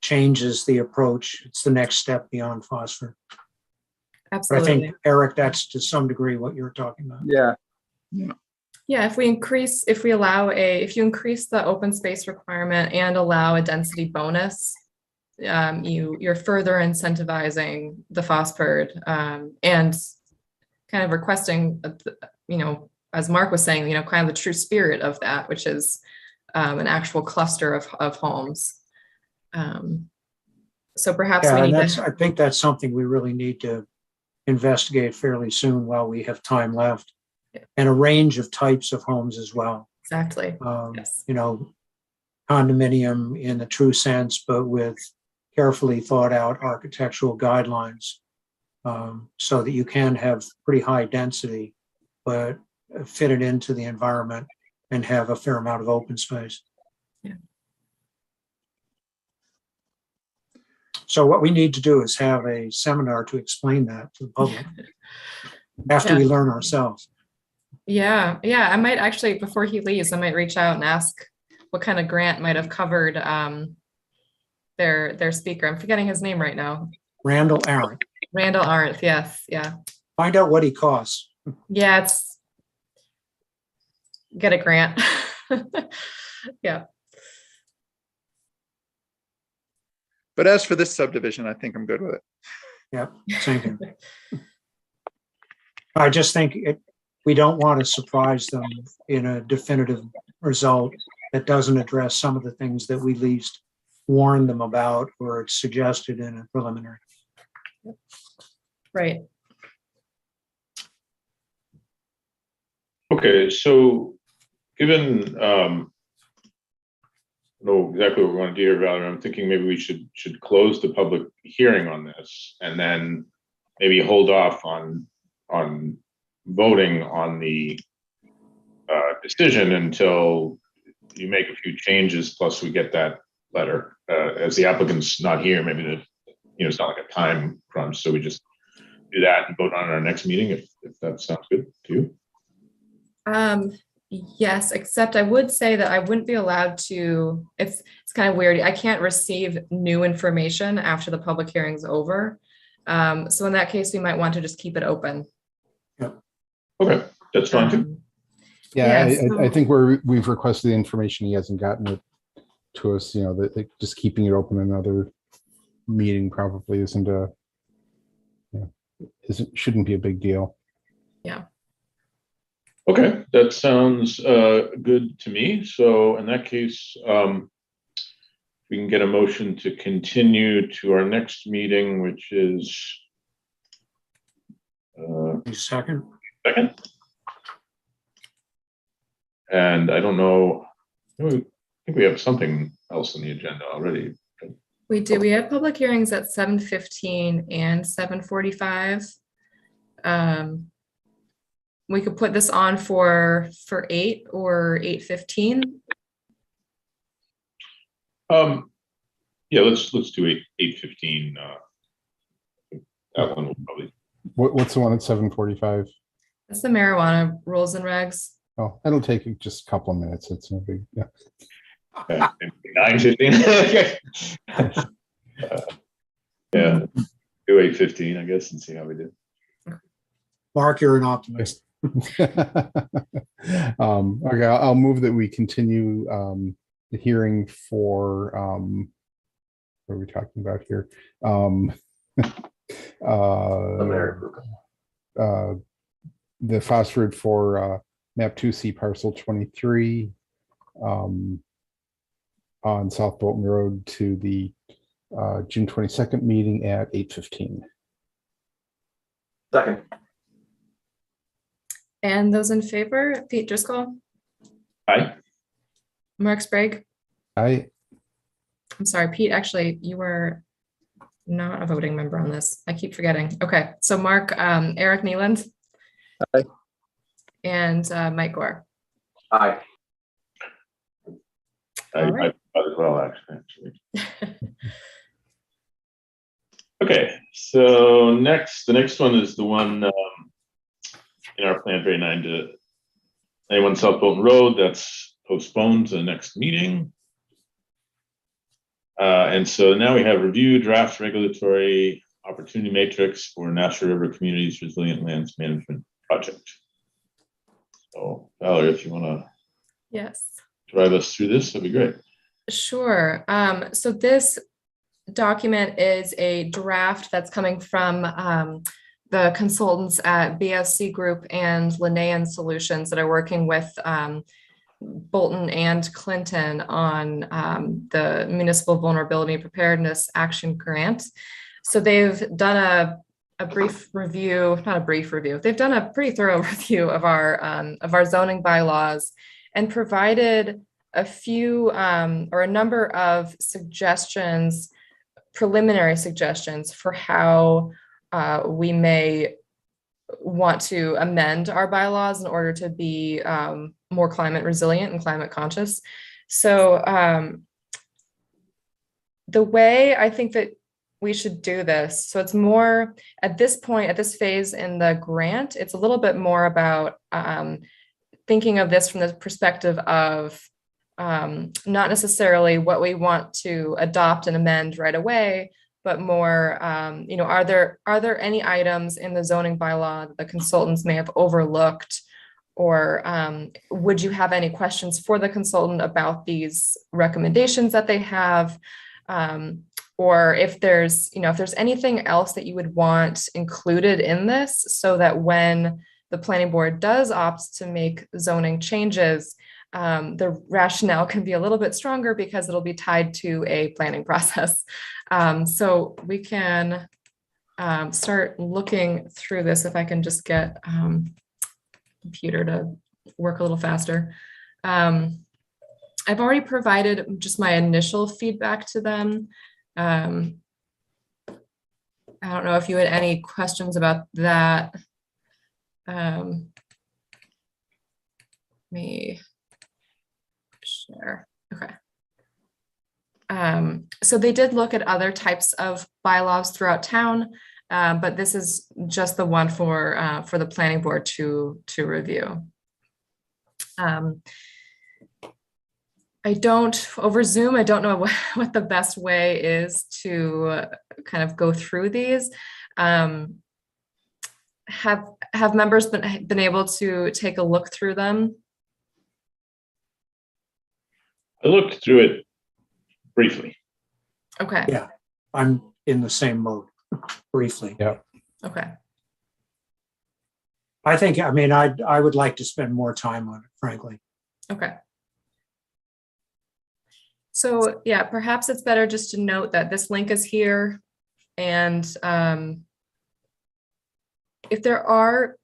changes the approach. It's the next step beyond phosphor. But I absolutely. think, Eric, that's to some degree what you're talking about. Yeah. Yeah, if you increase the open space requirement and allow a density bonus, you're further incentivizing the FOSPERD and kind of requesting, as Mark was saying, kind of the true spirit of that, which is an actual cluster of homes. So perhaps we Yeah, and need I to, think that's something we really need to investigate fairly soon while we have time left. And a range of types of homes as well. exactly, Um, yes. Condominium in the true sense, but with carefully thought out architectural guidelines, so that you can have pretty high density, but fit it into the environment and have a fair amount of open space. Yeah. So what we need to do is have a seminar to explain that to the public after we learn ourselves. Yeah, I might actually, before he leaves, I might reach out and ask what kind of grant might have covered their speaker. I'm forgetting his name right now. Randall Arendt. Randall Arendt, yes, yeah. Find out what he costs. Yeah, it's get a grant. Yeah. But as for this subdivision, I think I'm good with it. Yep, same here. I just think we don't want to surprise them in a definitive result that doesn't address some of the things that we least warned them about or it's suggested in a preliminary. Right. Okay, so given, know exactly what we want to do here, Valerie, I'm thinking maybe we should close the public hearing on this and then maybe hold off on voting on the decision until you make a few changes, plus we get that letter. As the applicant's not here, maybe it's not like a time crunch, so we just do that and vote on our next meeting if that sounds good to you. Yes, except I would say that I wouldn't be allowed to, it's kind of weird. I can't receive new information after the public hearing's over. So in that case, we might want to just keep it open. Okay, that's fine too. Yeah, Yeah, I think we've requested the information, he hasn't gotten it to us, that just keeping it open another meeting probably shouldn't be a big deal. Yeah. Okay, that sounds good to me. So in that case, we can get a motion to continue to our next meeting, which is Second. And I don't know, I think we have something else on the agenda already. We do. We have public hearings at 7:15 and 7:45. We could put this on for 8 or 8:15. Yeah, let's do 8:15. That one will probably. What's the one at 7:45? That's the marijuana rules and regs. Oh, it'll take just a couple of minutes. It's no big, yeah. 9:15. Yeah, do 8:15, I guess, and see how we do. Mark, you're an optimist. Okay, I'll move that we continue the hearing for what are we talking about here? The phosphid for map 2C parcel 23 on South Bolton Road to the June 22nd meeting at 8:15. Second. And those in favor, Pete Driscoll, Aye. Mark Sprague. I'm sorry, Pete, actually, you were not a voting member on this. I keep forgetting. Okay, so Mark, Eric Nealand. Aye. And Mike Gore. Aye. I right. as well, actually. Okay, so the next one is the one in our plan for 9 to 91 South Bolton Road. That's postponed to the next meeting. And so now we have review draft regulatory opportunity matrix for National River Communities Resilient Lands Management Project. So Valerie, if you want to drive us through this, that'd be great. Sure. So this document is a draft that's coming from the consultants at BSC Group and Linnaean Solutions that are working with Bolton and Clinton on the Municipal Vulnerability Preparedness Action Grant. So they've done a brief review, not a brief review, they've done a pretty thorough review of our zoning bylaws and provided a few or a number of suggestions, preliminary suggestions for how we may want to amend our bylaws in order to be more climate resilient and climate conscious. So the way I think that we should do this, so it's more at this point, at this phase in the grant, it's a little bit more about thinking of this from the perspective of not necessarily what we want to adopt and amend right away, but more, are there any items in the zoning bylaw that the consultants may have overlooked? Or would you have any questions for the consultant about these recommendations that they have? Or if there's anything else that you would want included in this so that when the planning board does opt to make zoning changes, the rationale can be a little bit stronger because it'll be tied to a planning process. So we can start looking through this if I can just get computer to work a little faster. I've already provided just my initial feedback to them. I don't know if you had any questions about that. Let me share. Okay. So they did look at other types of bylaws throughout town, but this is just the one for the planning board to review. Over Zoom, I don't know what the best way is to kind of go through these. Have members been able to take a look through them? I looked through it briefly. Okay. Yeah, I'm in the same mode, briefly. Yeah. Okay. I would like to spend more time on it, frankly. Okay. So yeah, perhaps it's better just to note that this link is here. And if there are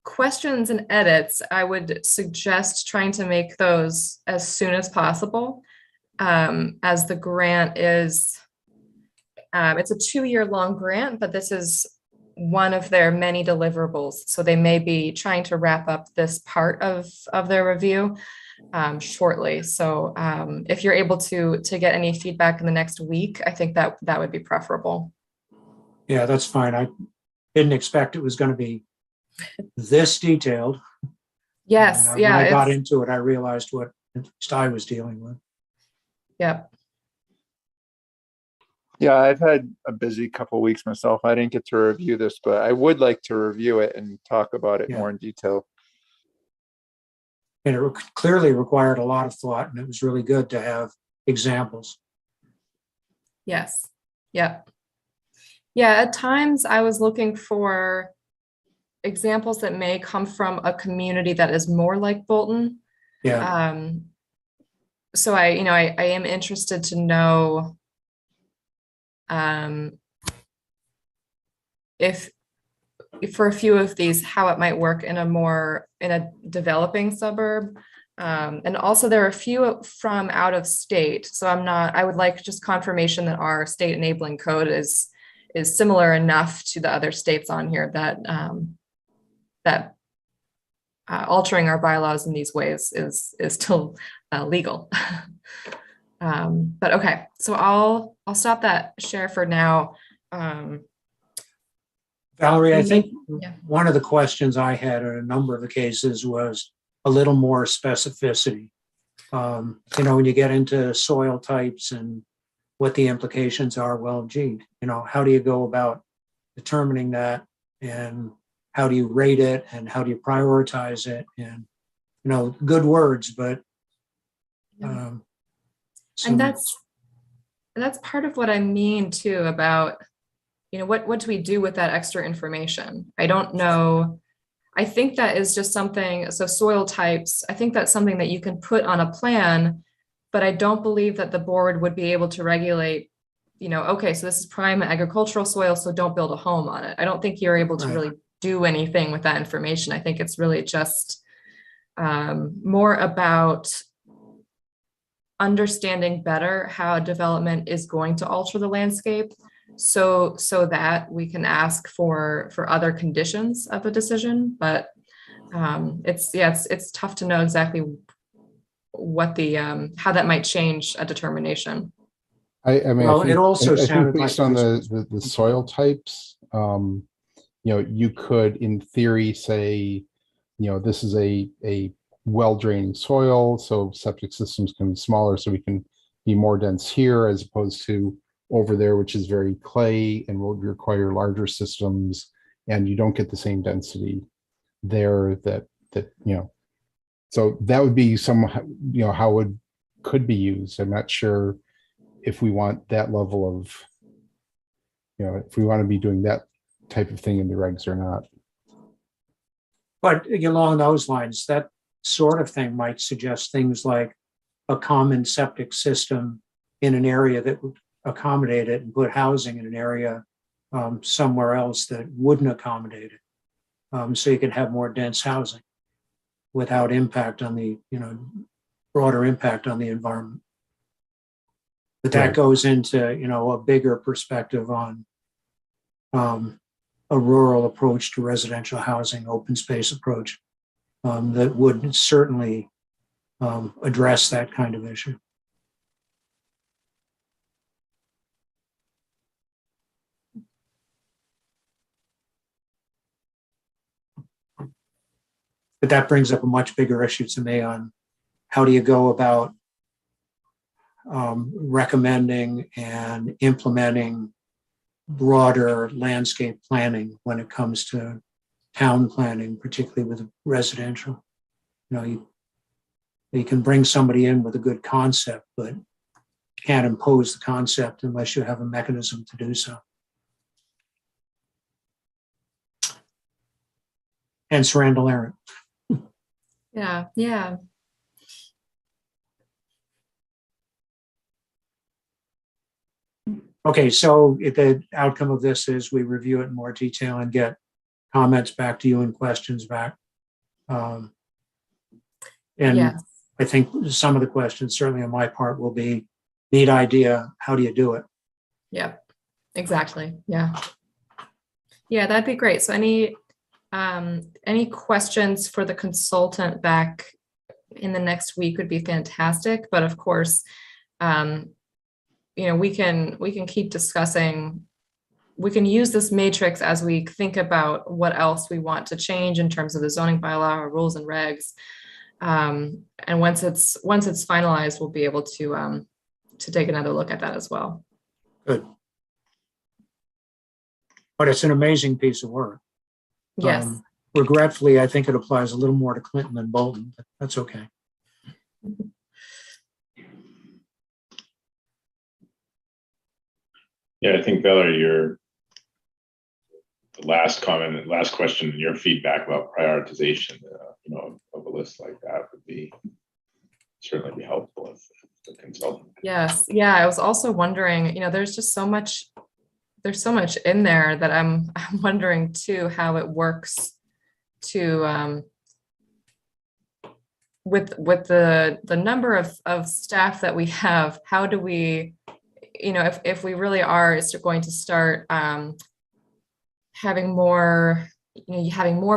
questions and edits, I would suggest trying to make those as soon as possible, as the grant is, it's a 2-year long grant, but this is one of their many deliverables. So they may be trying to wrap up this part of their review shortly. So if you're able to get any feedback in the next week, I think that would be preferable. Yeah, that's fine. I didn't expect it was going to be this detailed. Yes, And, yeah. when I got into it, I realized what at least I was dealing with. Yep. Yeah, I've had a busy couple of weeks myself. I didn't get to review this, but I would like to review it and talk about it Yeah. more in detail. And it clearly required a lot of thought, and it was really good to have examples. Yes. Yep. Yeah, at times I was looking for examples that may come from a community that is more like Bolton. Yeah, So I am interested to know if for a few of these, how it might work in a developing suburb. And also there are a few from out of state. So I would like just confirmation that our state enabling code is similar enough to the other states on here that altering our bylaws in these ways is still legal. But okay, so I'll stop that share for now. Valerie, I think Yeah. one of the questions I had in a number of the cases was a little more specificity. When you get into soil types and what the implications are, well, gee, how do you go about determining that? And how do you rate it? And how do you prioritize it? And, good words, but And some- that's part of what I mean too about, what do we do with that extra information? I don't know. I think that is just something, so soil types, I think that's something that you can put on a plan, but I don't believe that the board would be able to regulate, okay, so this is prime agricultural soil, so don't build a home on it. I don't think you're able to Right. really do anything with that information. I think it's really just more about understanding better how development is going to alter the landscape, so that we can ask for other conditions of a decision. But it's tough to know exactly what the how that might change a determination. I mean, Well, I think, it also I think sounded based like on this- the soil types, you could in theory say, this is a well-draining soil, so septic systems can be smaller, so we can be more dense here as opposed to over there, which is very clay and will require larger systems, and you don't get the same density there that so that would be some, how it could be used. I'm not sure if we want that level of, if we want to be doing that type of thing in the regs or not. But along those lines, that sort of thing might suggest things like a common septic system in an area that would accommodate it, and put housing in an area somewhere else that wouldn't accommodate it. So you can have more dense housing without impact on the, broader impact on the environment. But that Right. goes into, a bigger perspective on a rural approach to residential housing, open space approach that would certainly address that kind of issue. But that brings up a much bigger issue to me on how do you go about recommending and implementing broader landscape planning when it comes to town planning, particularly with residential. You can bring somebody in with a good concept, but can't impose the concept unless you have a mechanism to do so. Hence Randall Aaron. Yeah. Okay, so the outcome of this is we review it in more detail and get comments back to you and questions back. And Yes. I think some of the questions, certainly on my part, will be neat idea. How do you do it? Yep, exactly. Yeah. Yeah, that'd be great. So any questions for the consultant back in the next week would be fantastic. But of course, we can keep discussing. We can use this matrix as we think about what else we want to change in terms of the zoning bylaw or rules and regs. And once it's finalized, we'll be able to take another look at that as well. Good. But it's an amazing piece of work. Yes. Regretfully, I think it applies a little more to Clinton than Bolton, but that's okay. Yeah, I think Valerie, your last question, your feedback about prioritization, of a list like that would certainly be helpful if the consultant. Yes. Yeah. I was also wondering, there's just so much in there that I'm wondering too, how it works to, with the number of staff that we have, how do we, if we really are going to start having more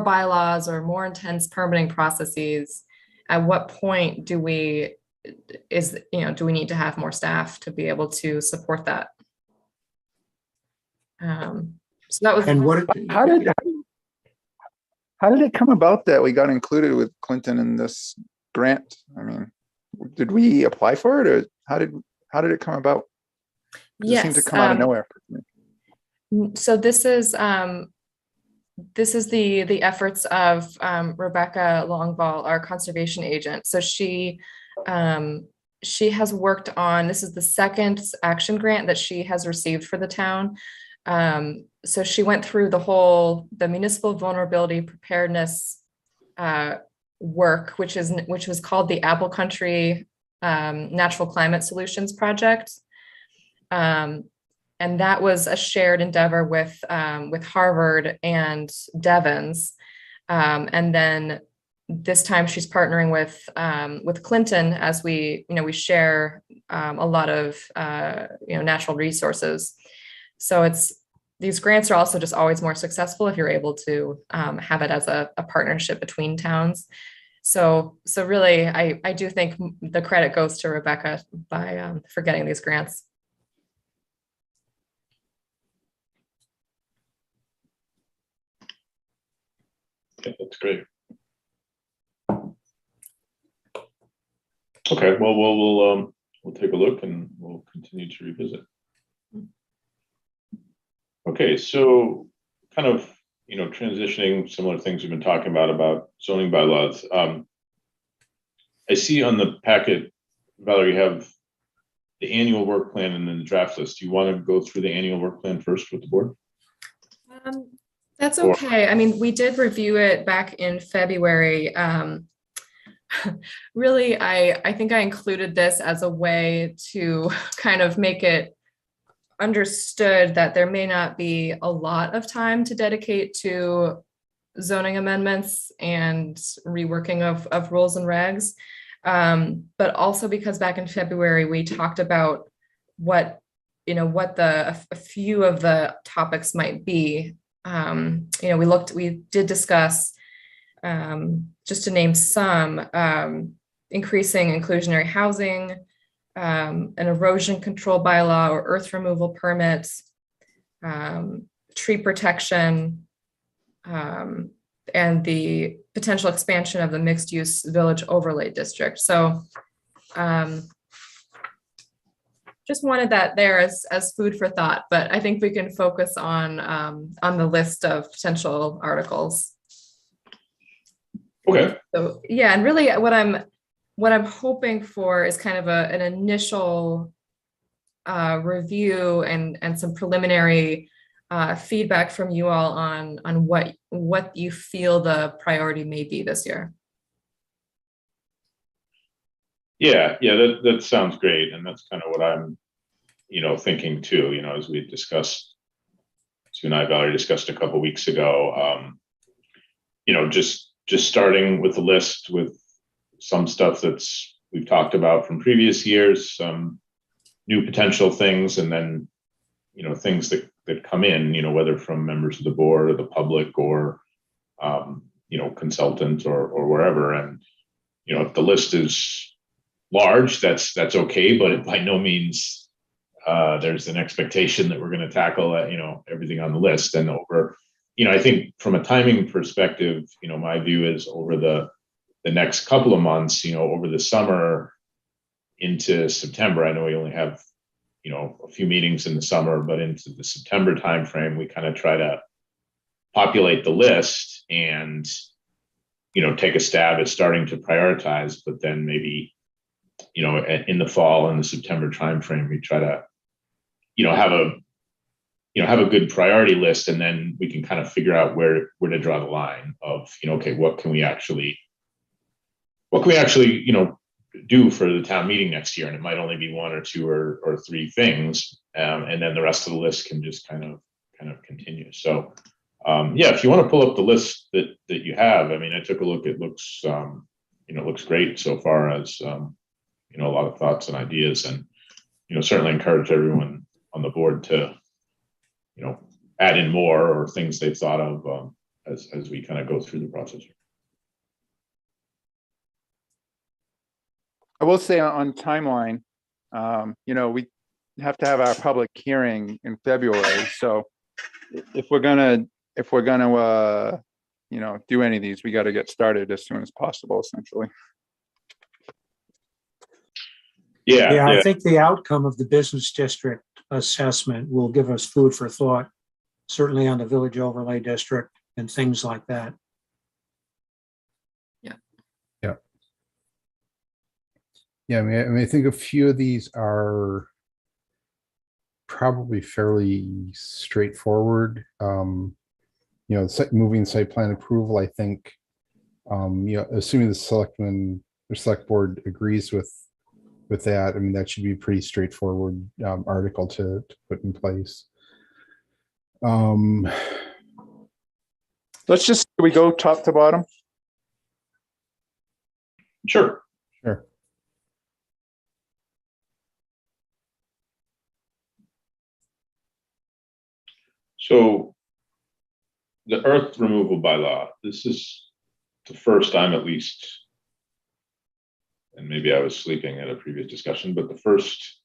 bylaws or more intense permitting processes, at what point do we need to have more staff to be able to support that? So that was. And How did it come about that we got included with Clinton in this grant? I mean, did we apply for it, or how did it come about? It seemed to come out of nowhere. So this is the efforts of Rebecca Longvall, our conservation agent. So she has worked on, this is the second action grant that she has received for the town. So she went through the municipal vulnerability preparedness work, which was called the Apple Country Natural Climate Solutions Project. And that was a shared endeavor with Harvard and Devens. And then this time she's partnering with Clinton as we share a lot of natural resources. So these grants are also just always more successful if you're able to have it as a partnership between towns. So really, I do think the credit goes to Rebecca for getting these grants. Yeah, that's great. Okay, well, we'll take a look and we'll continue to revisit. Okay, so kind of, transitioning similar things we've been talking about zoning bylaws. I see on the packet, Valerie, you have the annual work plan and then the draft list. Do you want to go through the annual work plan first with the board? That's okay. I mean, we did review it back in February. Really, I think I included this as a way to kind of make it understood that there may not be a lot of time to dedicate to zoning amendments and reworking of rules and regs. But also because back in February, we talked about what a few of the topics might be. We did discuss, just to name some, increasing inclusionary housing, an erosion control bylaw or earth removal permits, tree protection, and the potential expansion of the mixed use village overlay district. So just wanted that there as food for thought, but I think we can focus on the list of potential articles. Okay. So yeah, and really what I'm hoping for is kind of an initial review and some preliminary feedback from you all on what you feel the priority may be this year. Yeah, that sounds great. And that's kind of what I'm, thinking too, as we discussed, Sue and I, Valerie, discussed a couple weeks ago, just starting with the list with some stuff we've talked about from previous years, some new potential things, and then, things that come in, whether from members of the board or the public or, consultants or wherever. And, if the list is large, that's okay, but by no means there's an expectation that we're going to tackle everything on the list. And over, I think from a timing perspective, my view is over the next couple of months, over the summer into September. I know we only have a few meetings in the summer, but into the September timeframe, we kind of try to populate the list and take a stab at starting to prioritize, but then maybe in the fall, in the September timeframe, we try to, have a good priority list, and then we can kind of figure out where to draw the line of, okay, what can we actually, do for the town meeting next year? And it might only be one or two or three things, and then the rest of the list can just kind of continue. So, if you want to pull up the list that you have, I mean, I took a look. It looks, looks great so far as. A lot of thoughts and ideas, and certainly encourage everyone on the board to add in more or things they've thought of as we kind of go through the process. I will say on timeline, we have to have our public hearing in February. So if we're gonna do any of these, we got to get started as soon as possible, essentially. Yeah, I think the outcome of the business district assessment will give us food for thought, certainly on the village overlay district and things like that. Yeah, I mean, I think a few of these are probably fairly straightforward. Moving site plan approval, I think, assuming the selectmen or select board agrees with that, I mean, that should be a pretty straightforward article to put in place. Let's just, we go top to bottom. Sure. Sure. So the earth removal bylaw, this is the first time at least, and maybe I was sleeping at a previous discussion, but the first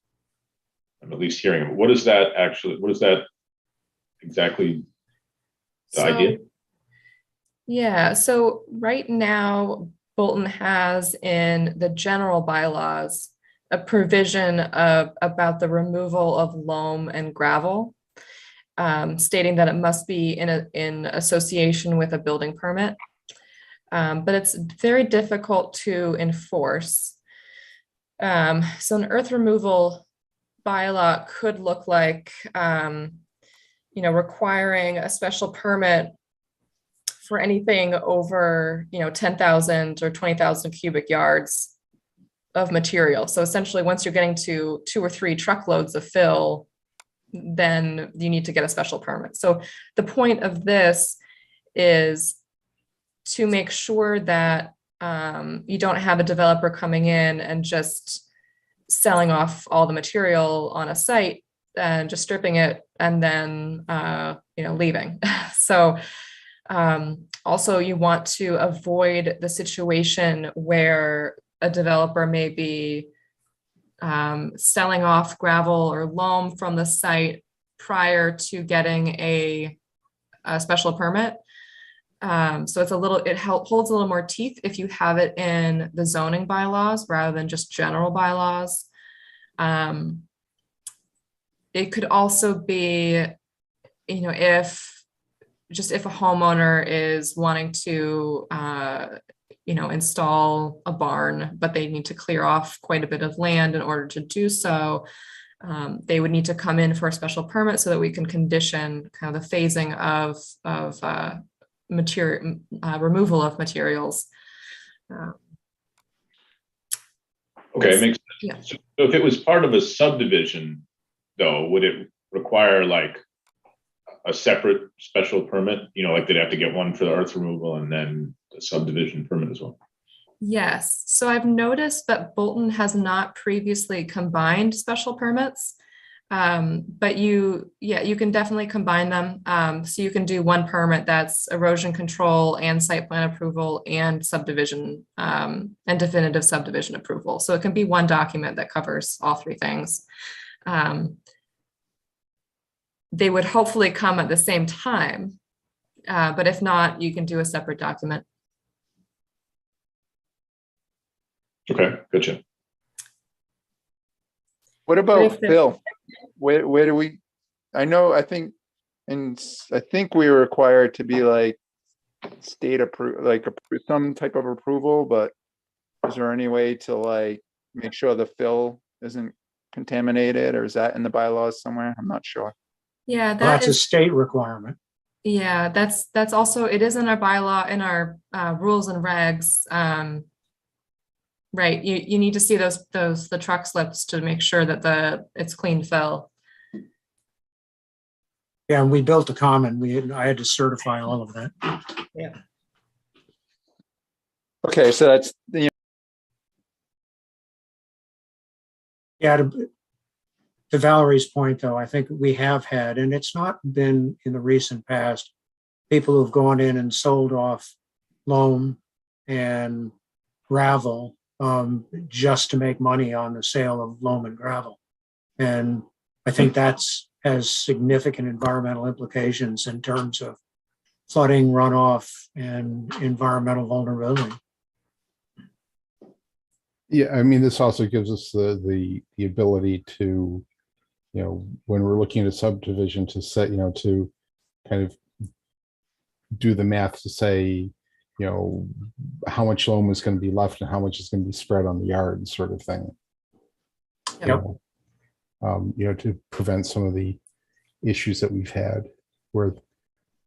I'm at least hearing, what is that exactly the So- idea? Yeah, so right now Bolton has in the general bylaws a provision about the removal of loam and gravel, stating that it must be in association with a building permit. But it's very difficult to enforce. So an earth removal bylaw could look like, requiring a special permit for anything over, 10,000 or 20,000 cubic yards of material. So essentially, once you're getting to 2 or 3 truckloads of fill, then you need to get a special permit. So the point of this is to make sure that you don't have a developer coming in and just selling off all the material on a site and just stripping it and then leaving. So also you want to avoid the situation where a developer may be selling off gravel or loam from the site prior to getting a special permit. So it holds a little more teeth if you have it in the zoning bylaws rather than just general bylaws. It could also be, if a homeowner is wanting to, install a barn, but they need to clear off quite a bit of land in order to do so, they would need to come in for a special permit so that we can condition kind of the phasing of material removal of materials. Okay, it makes Yeah. sense. So if it was part of a subdivision, though, would it require like a separate special permit? Like they'd have to get one for the earth removal and then the subdivision permit as well? Yes, so I've noticed that Bolton has not previously combined special permits. But you can definitely combine them. So you can do one permit that's erosion control and site plan approval and subdivision and definitive subdivision approval. So it can be one document that covers all 3 things. They would hopefully come at the same time, but if not, you can do a separate document. Okay, gotcha. What if about the- fill? Where do we, I think we were required to be like state approved, like some type of approval, but is there any way to like make sure the fill isn't contaminated, or is that in the bylaws somewhere? I'm not sure. Yeah, Well, that that's a is, state requirement. yeah, that's also, it is in our bylaw, in our rules and regs. Right, you need to see the truck slips to make sure that it's clean fill. Yeah, and we built a common. I had to certify all of that. Okay, so that's, Yeah, to Valerie's point, though, I think we have had, and it's not been in the recent past, people who've gone in and sold off loam and gravel just to make money on the sale of loam and gravel. And I think has significant environmental implications in terms of flooding, runoff, and environmental vulnerability. Yeah, I mean, this also gives us the ability to, when we're looking at a subdivision to set, to kind of do the math to say, how much loam is going to be left and how much is going to be spread on the yard, sort of thing. Yep. to prevent some of the issues that we've had where,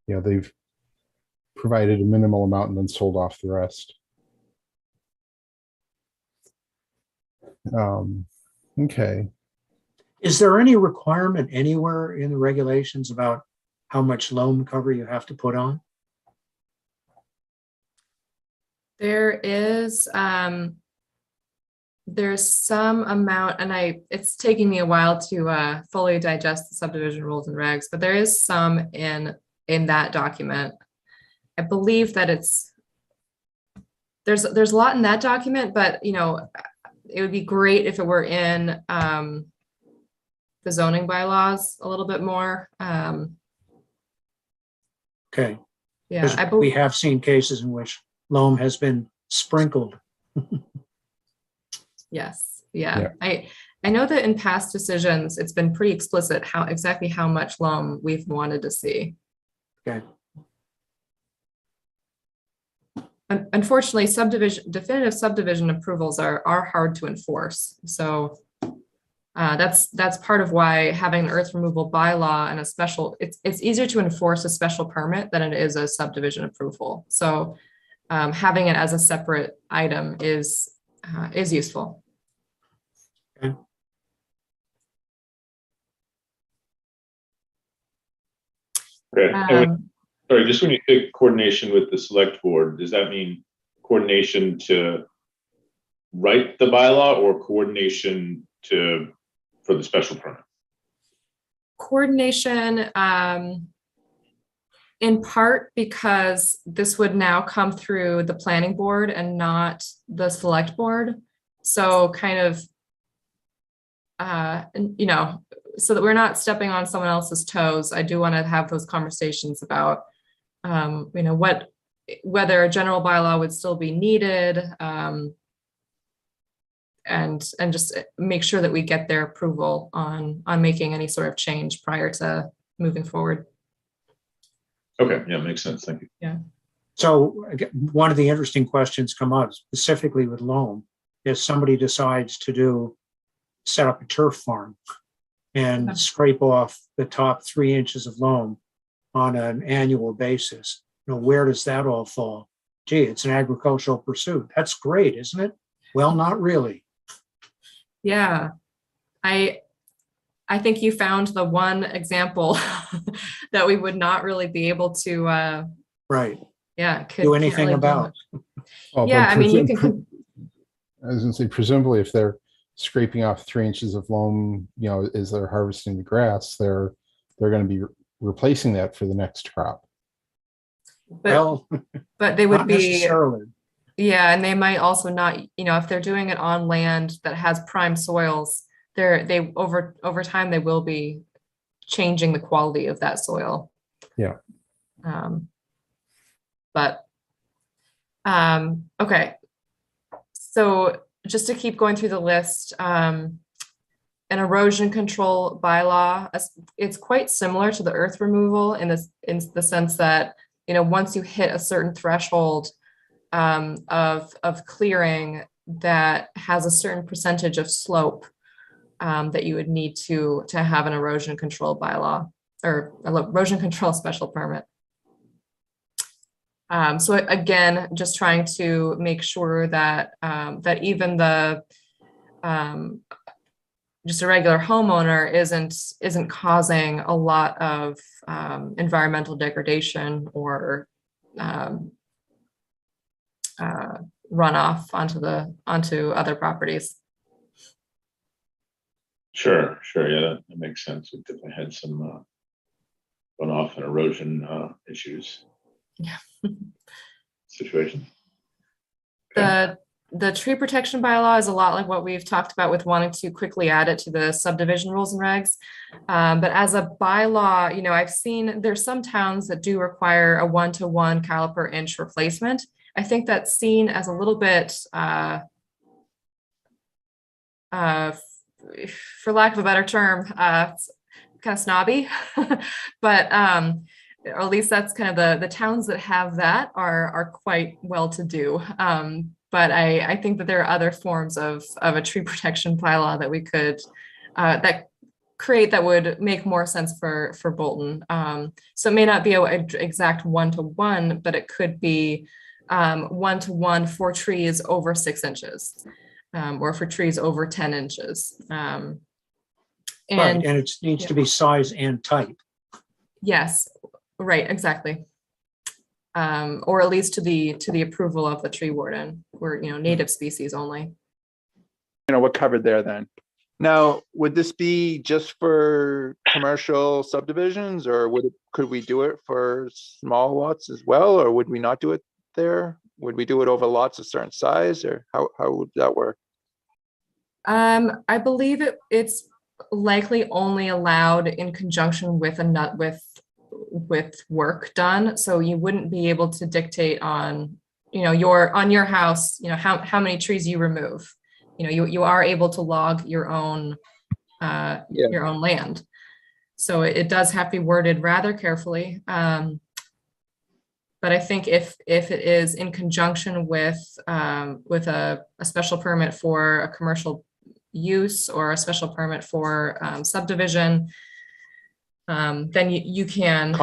they've provided a minimal amount and then sold off the rest. Okay. Is there any requirement anywhere in the regulations about how much loam cover you have to put on? There is, there's some amount, and it's taking me a while to fully digest the subdivision rules and regs, but there is some in that document. I believe that there's a lot in that document, but it would be great if it were in the zoning bylaws a little bit more. Okay, Yeah, because I we believe, have seen cases in which loam has been sprinkled. yes, yeah. I know that in past decisions, it's been pretty explicit exactly how much loam we've wanted to see. Okay. Unfortunately, definitive subdivision approvals are hard to enforce. So that's part of why having an earth removal bylaw and it's easier to enforce a special permit than it is a subdivision approval. So having it as a separate item is useful. Okay. Okay. Sorry, just when you say coordination with the select board, does that mean coordination to write the bylaw or coordination for the special permit? Coordination, in part because this would now come through the planning board and not the select board. So kind of, so that we're not stepping on someone else's toes, I do want to have those conversations about, whether a general bylaw would still be needed, and just make sure that we get their approval on making any sort of change prior to moving forward. Okay, yeah, makes sense. Thank you. Yeah. So again, one of the interesting questions come up specifically with loam is somebody decides to set up a turf farm and Okay. scrape off the top 3 inches of loam on an annual basis. Where does that all fall? Gee, it's an agricultural pursuit. That's great, isn't it? Well, not really. Yeah, I think you found the one example that we would not really be able to, Right. can't Do anything really do about. much. Well, Yeah, but I mean, you can, I was gonna say, presumably if they're scraping off 3 inches of loam, as they're harvesting the grass, they're going to be replacing that for the next crop. Well, but they would not be, necessarily. yeah, and they might also not, if they're doing it on land that has prime soils, they over time, they will be changing the quality of that soil. Yeah. Okay. So just to keep going through the list, an erosion control bylaw, it's quite similar to the earth removal in the sense that, once you hit a certain threshold of clearing that has a certain percentage of slope, that you would need to have an erosion control bylaw or erosion control special permit. So again, just trying to make sure that that even the just a regular homeowner isn't causing a lot of environmental degradation or runoff onto other properties. Sure. Yeah, that makes sense. We definitely had some runoff and erosion issues. Yeah. Situation. The tree protection bylaw is a lot like what we've talked about with wanting to quickly add it to the subdivision rules and regs. But as a bylaw, I've seen there's some towns that do require a 1-to-1 caliper inch replacement. I think that's seen as a little bit, for lack of a better term, kind of snobby, but or at least that's kind of the towns that have that are quite well to do. But I think that there are other forms of a tree protection bylaw that we could, that create that would make more sense for Bolton. So it may not be an exact 1-to-1, but it could be 1-to-1 for trees over 6 inches, or for trees over 10 inches. Right, And and it needs to be size and type. yes, right, exactly. Or at least to the approval of the tree warden, or, native species only. We're covered there then. Now, would this be just for commercial subdivisions, or could we do it for small lots as well, or would we not do it there? Would we do it over lots of certain size, or how would that work? I believe it's likely only allowed in conjunction with with work done. So you wouldn't be able to dictate on, your house, how many trees you remove. You are able to log your own land. So it does have to be worded rather carefully. But I think if it is in conjunction with a special permit for a commercial use or a special permit for subdivision, then you can.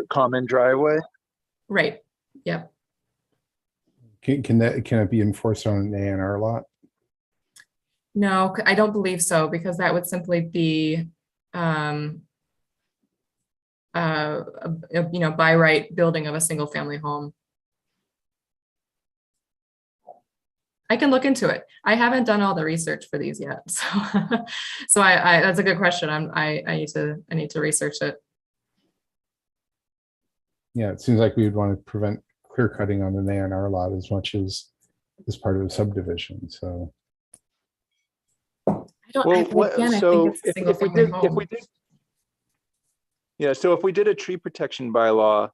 Common driveway? Right, yep. Can it be enforced on an A&R lot? No, I don't believe so, because that would simply be, by right building of a single family home. I can look into it. I haven't done all the research for these yet, so so I that's a good question. I need to research it. Yeah, it seems like we would want to prevent clear cutting on an A&R lot as much as part of the subdivision. So. So if we did a tree protection bylaw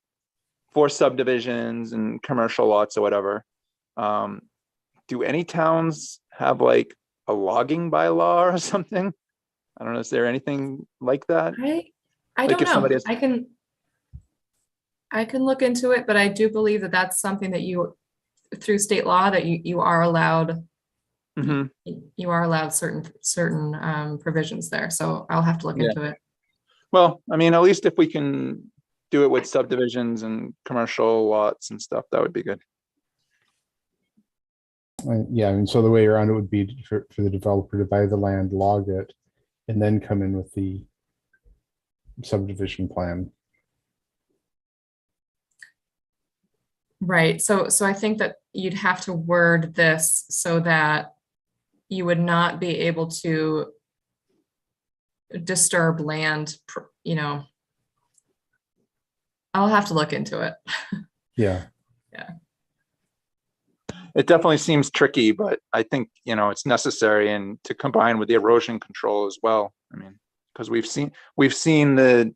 for subdivisions and commercial lots or whatever, do any towns have like a logging bylaw or something? I don't know. Is there anything like that? I Like don't if know. somebody has- I can look into it, but I do believe that that's something that through state law, that you are allowed. Mhm. You are allowed certain provisions there. So I'll have to look into it. Well, I mean, at least if we can do it with subdivisions and commercial lots and stuff, that would be good. Yeah, I mean, so the way around it would be for the developer to buy the land, log it, and then come in with the subdivision plan. Right. So I think that you'd have to word this so that you would not be able to disturb land, I'll have to look into it. Yeah. It definitely seems tricky, but I think, it's necessary and to combine with the erosion control as well. I mean, because we've seen the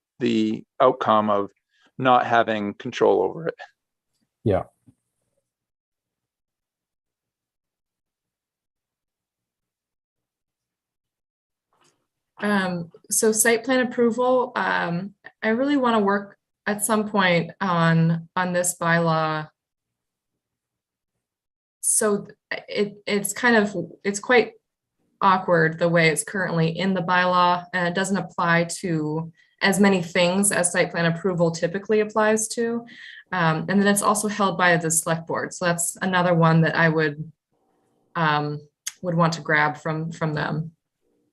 outcome of not having control over it. Yeah. So site plan approval, I really want to work at some point on this bylaw. So it's quite awkward the way it's currently in the bylaw, and it doesn't apply to as many things as site plan approval typically applies to. And then it's also held by the select board. So that's another one that I would want to grab from them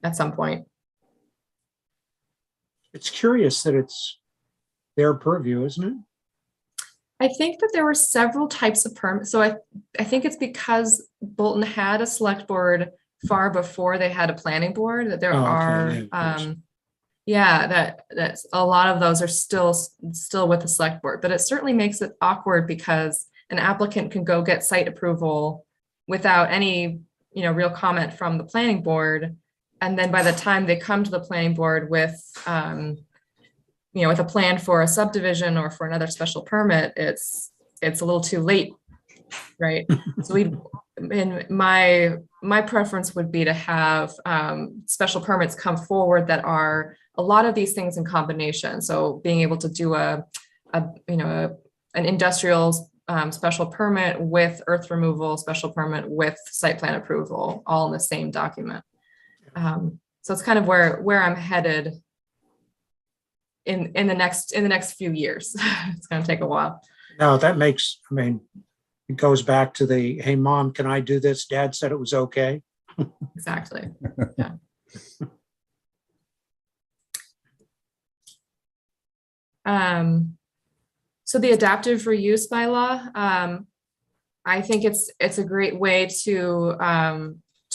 at some point. It's curious that it's their purview, isn't it? I think that there were several types of permits. So I think it's because Bolton had a select board far before they had a planning board, that there Oh, okay, are, yeah, of course. that's a lot of those are still with the select board, but it certainly makes it awkward because an applicant can go get site approval without any, real comment from the planning board. And then by the time they come to the planning board with, with a plan for a subdivision or for another special permit, it's a little too late, right? So my preference would be to have special permits come forward that are a lot of these things in combination. So being able to do an industrial special permit with earth removal special permit with site plan approval, all in the same document. So it's kind of where I'm headed in the next few years. It's going to take a while. No, that makes, I mean, it goes back to the, hey, mom, can I do this? Dad said it was okay. Exactly. Yeah. So the adaptive reuse bylaw, I think it's a great way to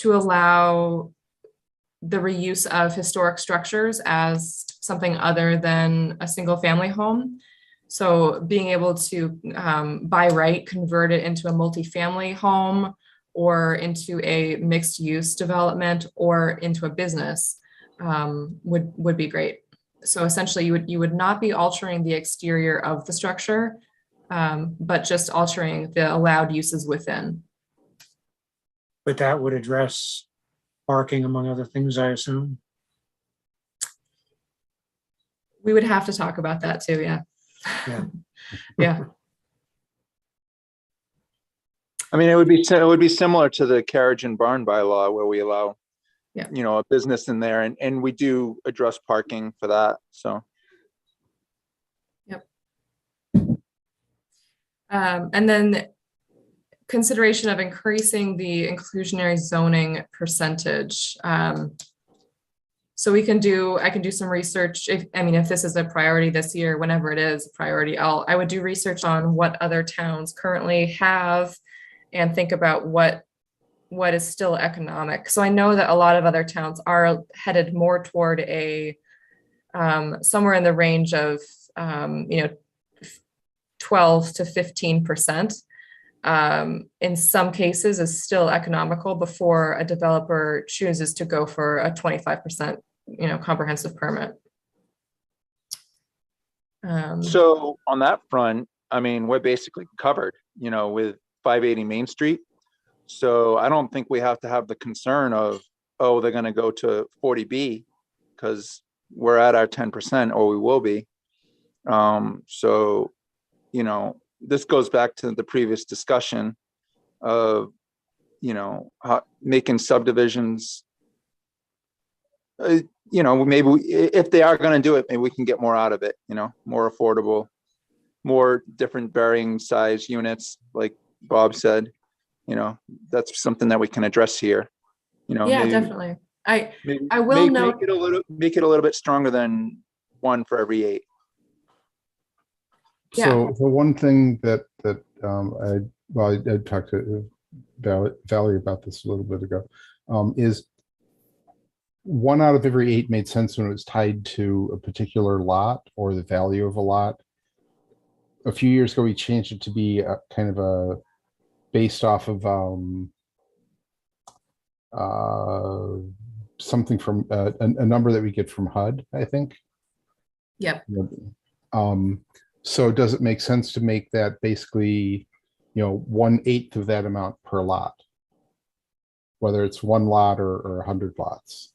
allow the reuse of historic structures as something other than a single family home. So being able to, by right, convert it into a multifamily home or into a mixed use development or into a business would be great. So essentially you would not be altering the exterior of the structure, but just altering the allowed uses within. But that would address parking among other things, I assume. We would have to talk about that too, yeah. Yeah. Yeah. I mean, it would be similar to the carriage and barn bylaw where we allow, Yeah. you know, a business in there, and we do address parking for that. So. Yep. And then consideration of increasing the inclusionary zoning percentage. So I can do some research. If this is a priority this year, whenever it is a priority, I would do research on what other towns currently have and think about what is still economic. So I know that a lot of other towns are headed more toward a somewhere in the range of 12 to 15%. In some cases is still economical before a developer chooses to go for a 25%, comprehensive permit. So on that front, I mean, we're basically covered, with 580 Main Street. So I don't think we have to have the concern of, oh, they're going to go to 40B because we're at our 10%, or we will be. So, this goes back to the previous discussion of, making subdivisions, maybe if they are going to do it, maybe we can get more out of it, more affordable, more different varying size units, like Bob said, that's something that we can address here. Yeah, maybe, definitely. I maybe will note, make it a little bit stronger than 1 for every 8. Yeah. So the one thing that I talked to Valerie about this a little bit ago, is 1 out of every 8 made sense when it was tied to a particular lot or the value of a lot. A few years ago, we changed it to be a kind of a based off of something from a number that we get from HUD, I think. yep. So does it make sense to make that basically, 1/8 of that amount per lot? Whether it's 1 lot or 100 lots.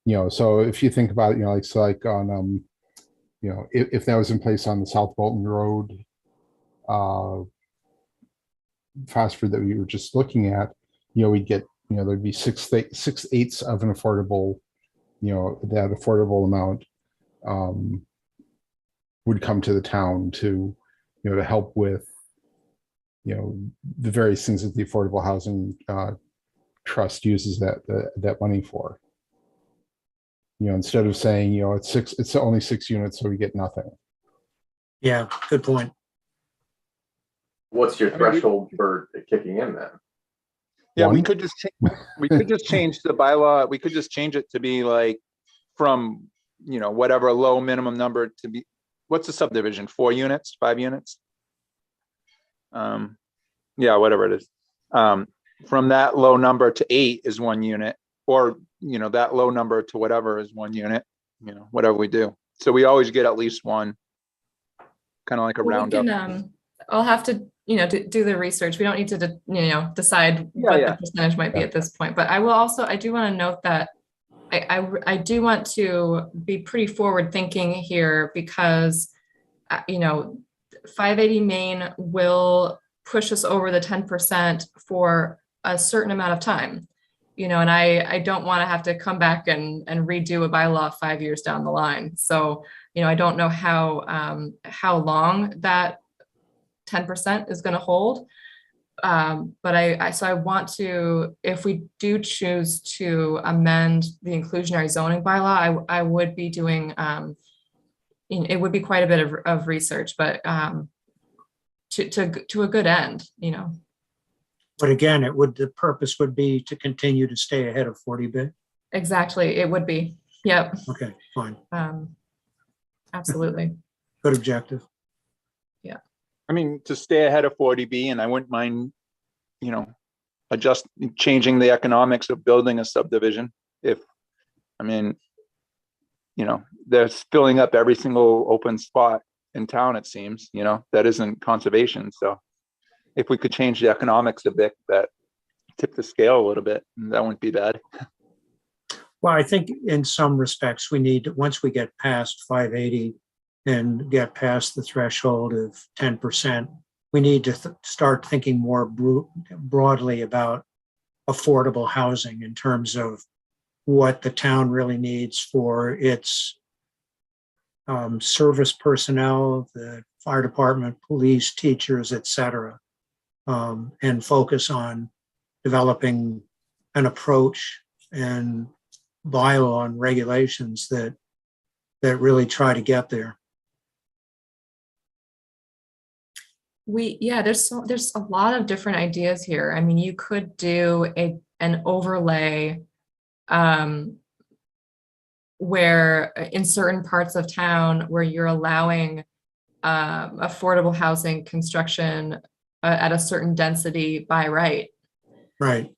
So if you think about it, like on, if that was in place on the South Bolton Road phosphor that we were just looking at, we'd get, there'd be 6/8 of an affordable, that affordable amount would come to the town to, to help with, the various things that the Affordable Housing Trust uses that money for. Instead of saying, it's only 6 units, so we get nothing. Yeah, good point. What's your threshold for it kicking in then? Yeah, we 1? could just change the bylaw. We could just change it to be like from, whatever low minimum number to be. What's the subdivision? 4 units, 5 units? Yeah, whatever it is. From that low number to 8 is 1 unit, or, that low number to whatever is 1 unit, whatever we do. So we always get at least 1, kind of like a Well, we roundup. can, I'll have to, do the research. We don't need to, decide what Yeah. the percentage might be at this point. But I do want to note that I do want to be pretty forward thinking here because, 580 Main will push us over the 10% for a certain amount of time. and I don't want to have to come back and redo a bylaw 5 years down the line. So, I don't know how long that 10% is going to hold. But I want to, if we do choose to amend the inclusionary zoning bylaw, I would be doing, it would be quite a bit of research, but to a good end, But again, the purpose would be to continue to stay ahead of 40B. Exactly, it would be. Yep. Okay, fine. Absolutely. Good objective. I mean, to stay ahead of 40B, and I wouldn't mind, changing the economics of building a subdivision. They're filling up every single open spot in town, it seems, that isn't conservation. So if we could change the economics a bit, that tip the scale a little bit, that wouldn't be bad. Well, I think in some respects, we need, once we get past 580 and get past the threshold of 10%, we need to start thinking more broadly about affordable housing in terms of what the town really needs for its service personnel, the fire department, police, teachers, et cetera, and focus on developing an approach and bylaw and regulations that really try to get there. There's a lot of different ideas here. I mean, you could do an overlay where in certain parts of town where you're allowing affordable housing construction at a certain density by right. Right.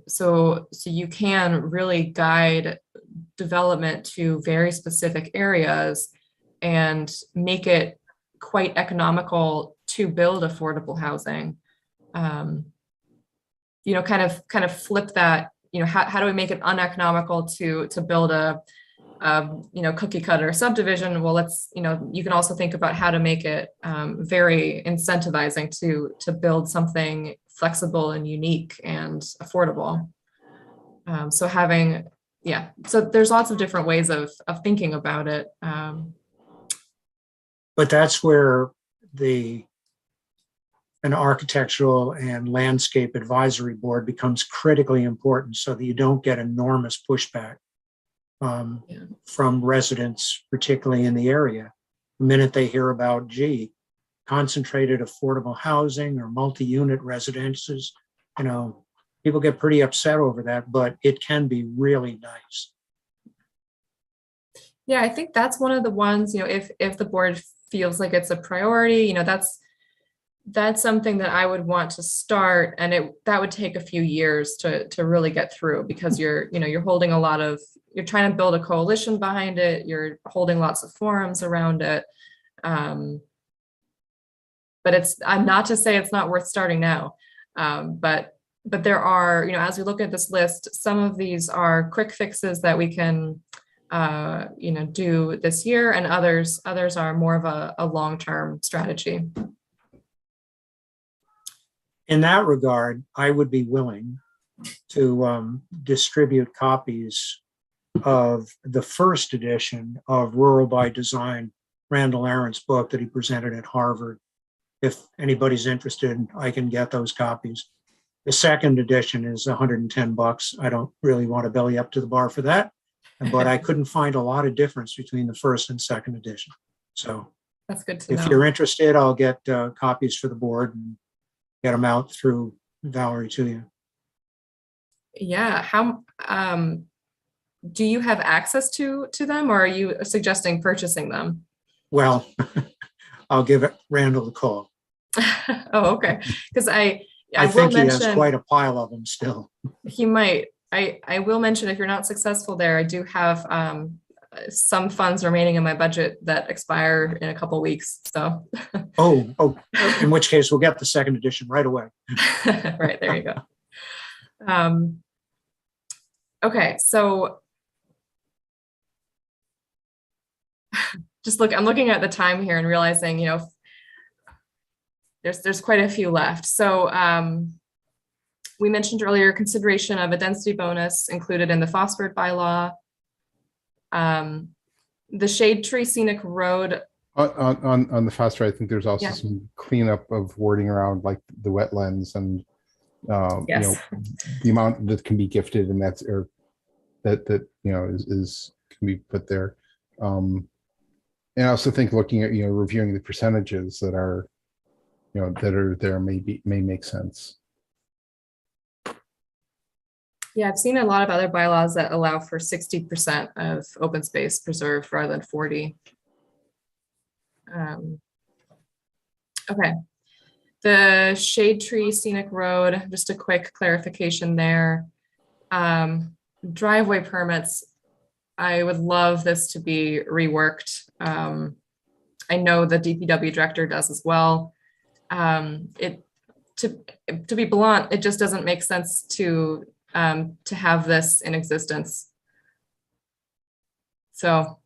So you can really guide development to very specific areas and make it quite economical to build affordable housing. Kind of flip that. How do we make it uneconomical to build a cookie cutter subdivision? Well, you can also think about how to make it very incentivizing to build something flexible and unique and affordable. So there's lots of different ways of thinking about it. But that's where an architectural and landscape advisory board becomes critically important so that you don't get enormous pushback from residents, particularly in the area. The minute they hear about, concentrated affordable housing or multi-unit residences, people get pretty upset over that, but it can be really nice. Yeah, I think that's one of the ones, if the board feels like it's a priority, that's something that I would want to start, and that would take a few years to really get through, because you're holding you're trying to build a coalition behind it, you're holding lots of forums around it. But I'm not to say it's not worth starting now. But there are, as we look at this list, some of these are quick fixes that we can do this year, and others are more of a long-term strategy. In that regard, I would be willing to distribute copies of the first edition of Rural by Design, Randall Arendt's book that he presented at Harvard. If anybody's interested, I can get those copies. The second edition is $110. I don't really want to belly up to the bar for that, but I couldn't find a lot of difference between the first and second edition. So that's good to know. If you're interested, I'll get copies for the board and get them out through Valerie to you. Yeah. How do you have access to them, or are you suggesting purchasing them? Well, I'll give Randall a call. Oh, okay. Because I think he has quite a pile of them still. He might. I will mention, if you're not successful there, I do have some funds remaining in my budget that expire in a couple of weeks. So. Oh, in which case we'll get the second edition right away. Right, there you go. Okay, so I'm looking at the time here and realizing, there's quite a few left. So We mentioned earlier consideration of a density bonus included in the phosphid bylaw. The shade tree scenic road, On the faster, I think there's also Yeah. some cleanup of wording around like the wetlands and you know, yes, the amount that can be gifted and that's or that you know is can be put there. And I also think looking at, you know, reviewing the percentages that are, you know, that are there may make sense. yeah, I've seen a lot of other bylaws that allow for 60% of open space preserved rather than 40. Okay. The shade tree scenic road, just a quick clarification there. Driveway permits, I would love this to be reworked. I know the DPW director does as well. To be blunt, it just doesn't make sense to have this in existence. So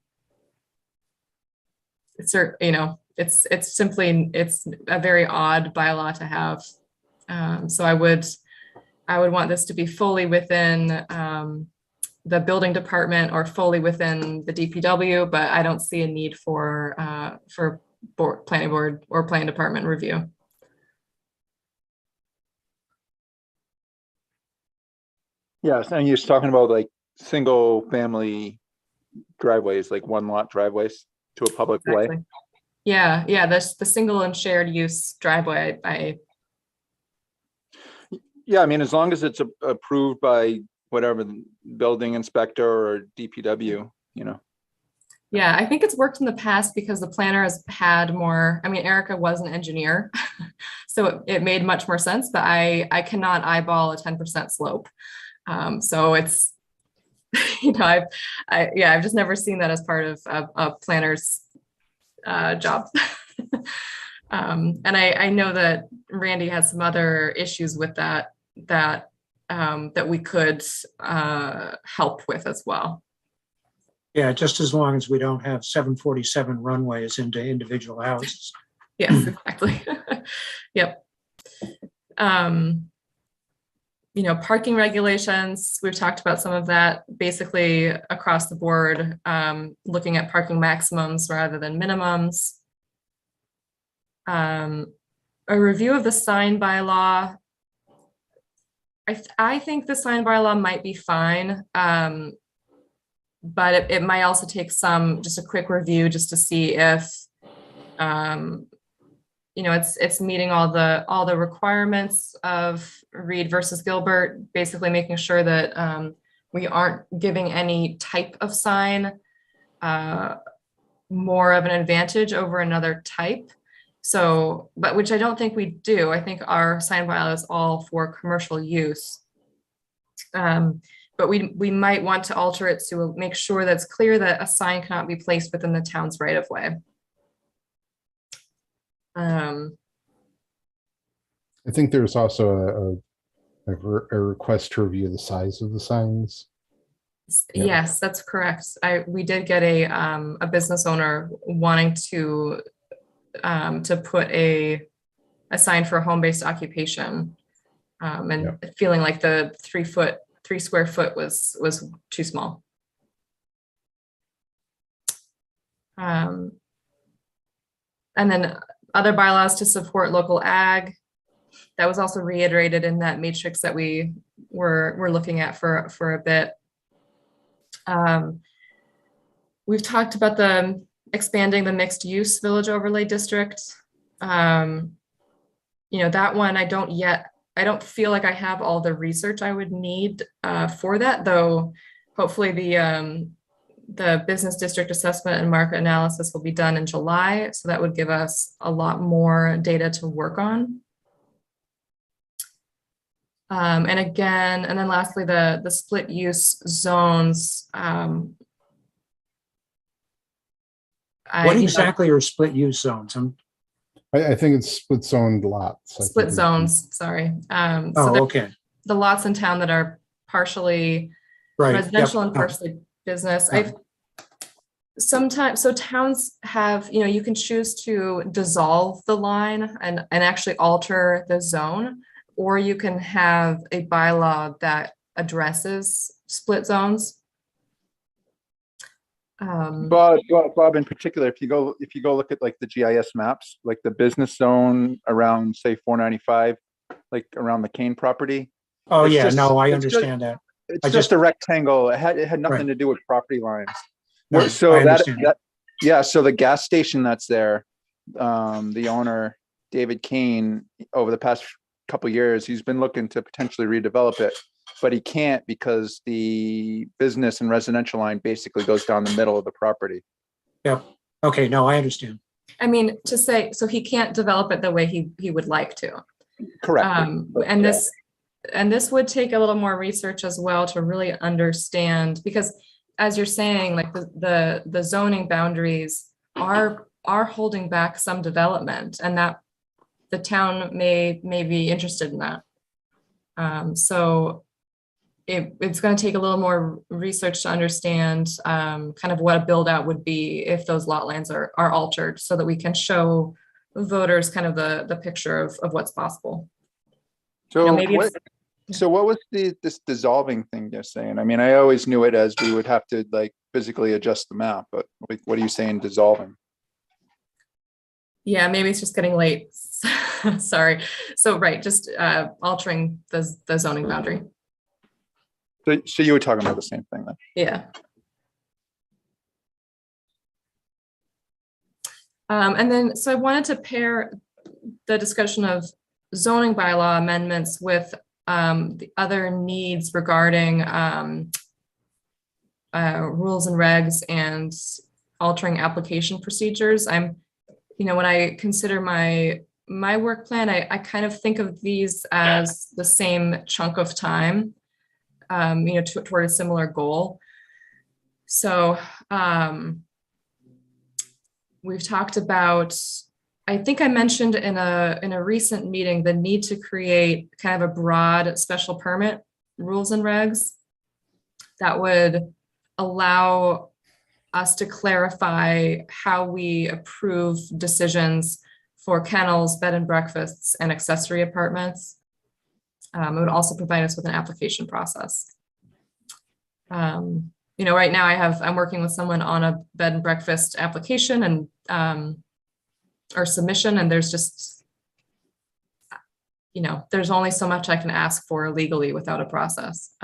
it's, you know, it's simply, it's a very odd bylaw to have. So I would want this to be fully within the building department or fully within the DPW, but I don't see a need for planning board or planning department review. Yes, and you're talking about like single family driveways, like one lot driveways to a public way. Exactly. Yeah, the single and shared use driveway, Yeah, I mean, as long as it's approved by whatever the building inspector or DPW, you know. yeah, I think it's worked in the past because the planner has had more, I mean, Erica was an engineer, so it made much more sense, but I cannot eyeball a 10% slope. So it's, you know, I've just never seen that as part of a planner's job. And I know that Randy has some other issues with that we could help with as well. Yeah, just as long as we don't have 747 runways into individual houses. Yes, exactly. Yep. You know, parking regulations, we've talked about some of that, basically across the board, looking at parking maximums rather than minimums. A review of the sign bylaw. I think the sign bylaw might be fine, but it might also take just a quick review just to see if, you know, it's meeting all the requirements of Reed versus Gilbert, basically making sure that we aren't giving any type of sign more of an advantage over another type. So, but which I don't think we do. I think our sign bylaw is all for commercial use. But we might want to alter it to make sure that it's clear that a sign cannot be placed within the town's right of way. I think there's also a request to review the size of the signs. Yes, that's correct. We did get a business owner wanting to put a sign for a home-based occupation, and feeling like the 3 square foot was too small. And then other bylaws to support local ag. That was also reiterated in that matrix that we were looking at for a bit. We've talked about expanding the mixed use village overlay district. You know, that one I don't feel like I have all the research I would need for that, though hopefully the business district assessment and market analysis will be done in July. So that would give us a lot more data to work on. And then lastly, the split use zones. What exactly are split use zones? I think it's split zoned lots. Split zones, sorry. Okay. The lots in town that are partially Right. residential Yep. and partially business. Yeah. Sometimes, so towns have, you know, you can choose to dissolve the line and actually alter the zone. or you can have a bylaw that addresses split zones. But Bob, in particular, if you go look at like the GIS maps, like the business zone around, say, 495, like around the Kane property. Oh, It's yeah, just- no, I it's just- understand that. It's I just just- a rectangle. It had nothing Right. to do with property lines. No, So I understand. yeah, so the gas station that's there, the owner, David Kane, over the past couple years, he's been looking to potentially redevelop it, but he can't because the business and residential line basically goes down the middle of the property. Yep. Okay, no, I understand. I mean, to say, so he can't develop it the way he would like to. Correct. And this would take a little more research as well to really understand, because as you're saying, like the zoning boundaries are holding back some development, and that the town may be interested in that. So it's going to take a little more research to understand kind of what a build out would be if those lot lines are altered, so that we can show voters kind of the picture of what's possible. So maybe what, it's- so what was this dissolving thing you're saying? I mean, I always knew it as we would have to like physically adjust the map, but like, what are you saying dissolving? Yeah, maybe it's just getting late. Sorry. So, right, just altering the zoning boundary. So you were talking about the same thing then? Yeah. And then, so I wanted to pair the discussion of zoning bylaw amendments with the other needs regarding rules and regs and altering application procedures. When I consider my work plan, I kind of think of these as the same chunk of time, toward a similar goal. So we've talked about, I think I mentioned in a recent meeting, the need to create kind of a broad special permit rules and regs that would allow us to clarify how we approve decisions for kennels, bed and breakfasts, and accessory apartments. It would also provide us with an application process. Right now I'm working with someone on a bed and breakfast application and or submission, and there's just, there's only so much I can ask for legally without a process.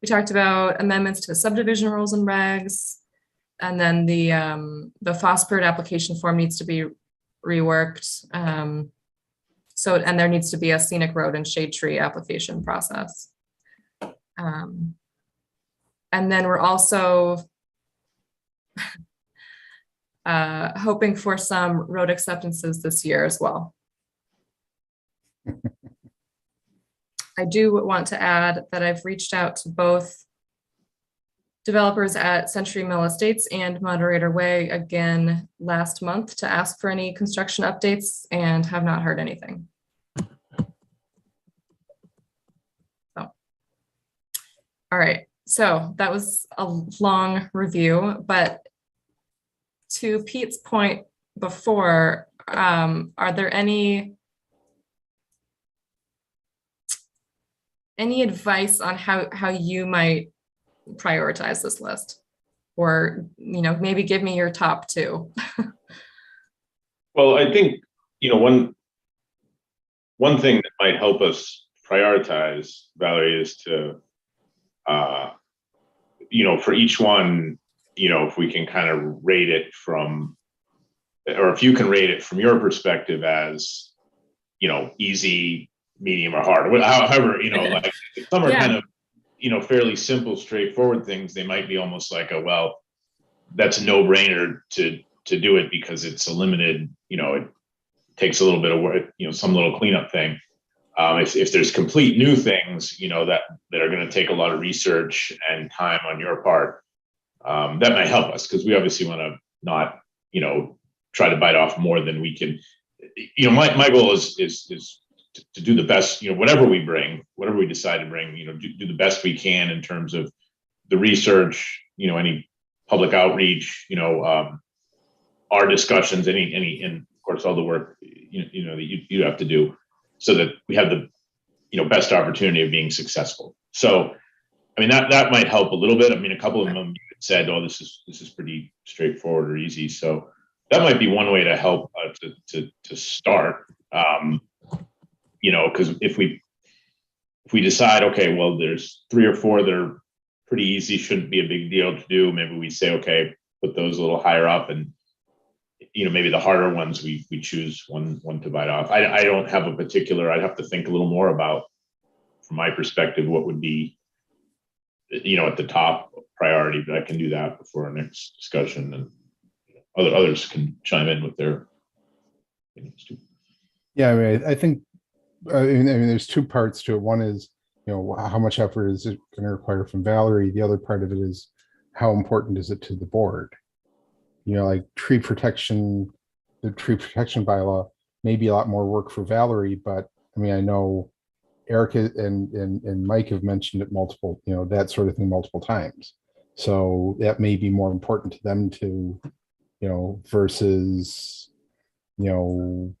We talked about amendments to the subdivision rules and regs, and then the Fosford application form needs to be reworked. And there needs to be a scenic road and shade tree application process. And then we're also hoping for some road acceptances this year as well. I do want to add that I've reached out to both developers at Century Mill Estates and Moderator Way again last month to ask for any construction updates, and have not heard anything. So, all right, so that was a long review, but to Pete's point before, are there any advice on how you might prioritize this list? Or, maybe give me your top two. Well, I think, one thing that might help us prioritize, Valerie, is to, for each one, if we can kind of rate it from, or if you can rate it from your perspective as, easy, medium, or hard, however, like some are kind of, fairly simple, straightforward things. They might be almost like that's a no-brainer to do it because it's a limited, it takes a little bit of work, some little cleanup thing. If there's complete new things, that are going to take a lot of research and time on your part, that might help us, because we obviously want to not, try to bite off more than we can. My goal is to do the best, whatever we decide to bring, do the best we can in terms of the research, any public outreach, our discussions, and of course all the work, that you have to do. so that we have the, best opportunity of being successful. So, I mean, that might help a little bit. I mean, a couple of them said, "Oh, this is pretty straightforward or easy." So that might be one way to help to start. Because if we decide, okay, well, there's 3 or 4 that are pretty easy, shouldn't be a big deal to do. Maybe we say, okay, put those a little higher up, and maybe the harder ones we choose one to bite off. I don't have a particular. I'd have to think a little more about, from my perspective, what would be, at the top priority. But I can do that before our next discussion, and others can chime in with their opinions too. Yeah, I mean, I think, there's 2 parts to it. One is, how much effort is it going to require from Valerie? The other part of it is, how important is it to the board? Like tree protection, the tree protection bylaw may be a lot more work for Valerie, but I mean, I know Erica and Mike have mentioned it multiple, that sort of thing multiple times. So that may be more important to them to, versus,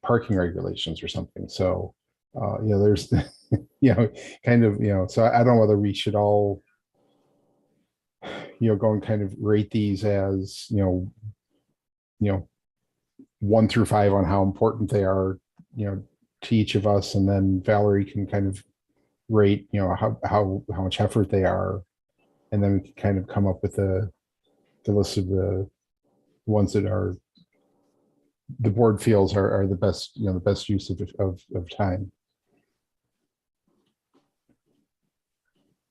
parking regulations or something. So, there's, kind of, so I don't know whether we should all, go and kind of rate these as, 1 through 5 on how important they are, to each of us. And then Valerie can kind of rate, how much effort they are. And then we can kind of come up with the list of the ones that are, the board feels are the best, the best use of time.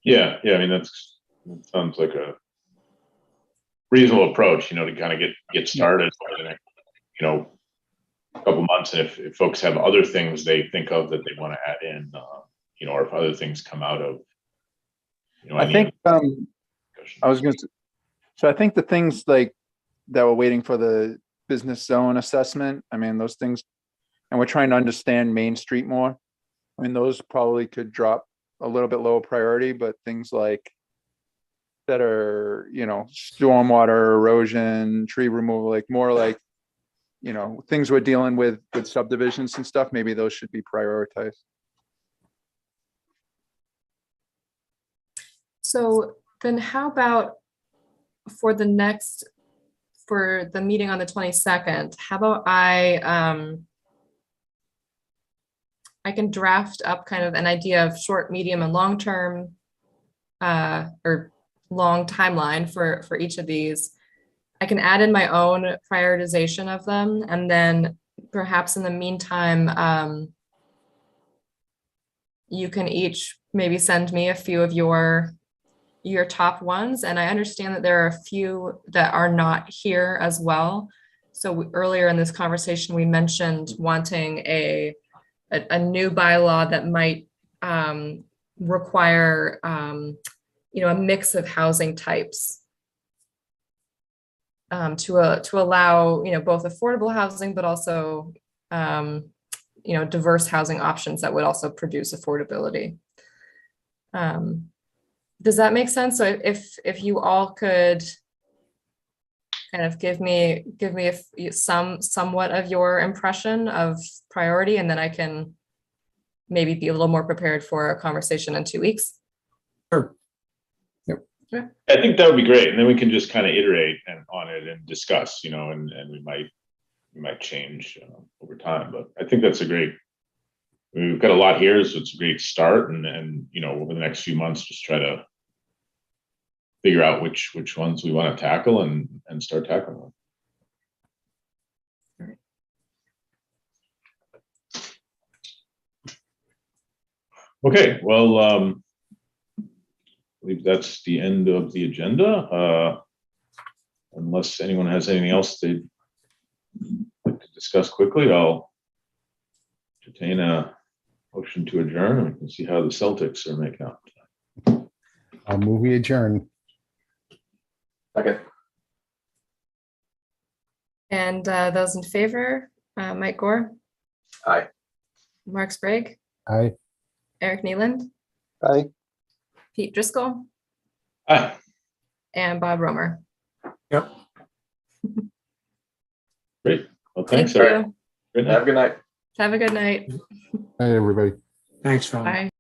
Yeah. I mean, that sounds like a reasonable approach, to kind of get started over the next, couple months. And if folks have other things they think of that they want to add in, or if other things come out of, I think, I was going to, so I think the things like that we're waiting for the business zone assessment, I mean, those things, and we're trying to understand Main Street more. I mean, those probably could drop a little bit lower priority, but things like that are, stormwater erosion, tree removal, like more like, things we're dealing with subdivisions and stuff, maybe those should be prioritized. So then how about for the meeting on the 22nd, how about I can draft up kind of an idea of short, medium, and long-term or long timeline for each of these. I can add in my own prioritization of them, and then perhaps in the meantime, you can each maybe send me a few of your top ones. And I understand that there are a few that are not here as well. So earlier in this conversation, we mentioned wanting a new bylaw that might require a mix of housing types. To allow, both affordable housing, but also, diverse housing options that would also produce affordability. Does that make sense? So if you all could kind of give me somewhat of your impression of priority, and then I can maybe be a little more prepared for a conversation in 2 weeks. Sure. I think that would be great, and then we can just kind of iterate on it and discuss, and we might change over time. But I think that's we've got a lot here, so it's a great start, and over the next few months, just try to figure out which ones we want to tackle and start tackling them. Okay, well, I believe that's the end of the agenda. Unless anyone has anything else they'd like to discuss quickly, I'll entertain a motion to adjourn, and we can see how the Celtics are making out. I'll move we adjourn. Okay. And those in favor, Mike Gore, Aye. Mark Sprague, Aye. Eric Neeland, Aye. Pete Driscoll, Aye. and Bob Romer. Yep. Great. Well, thanks, Thank Eric. you. Good night. Have a good night. Have a good night. Hey, everybody. Thanks, Phil. Bye.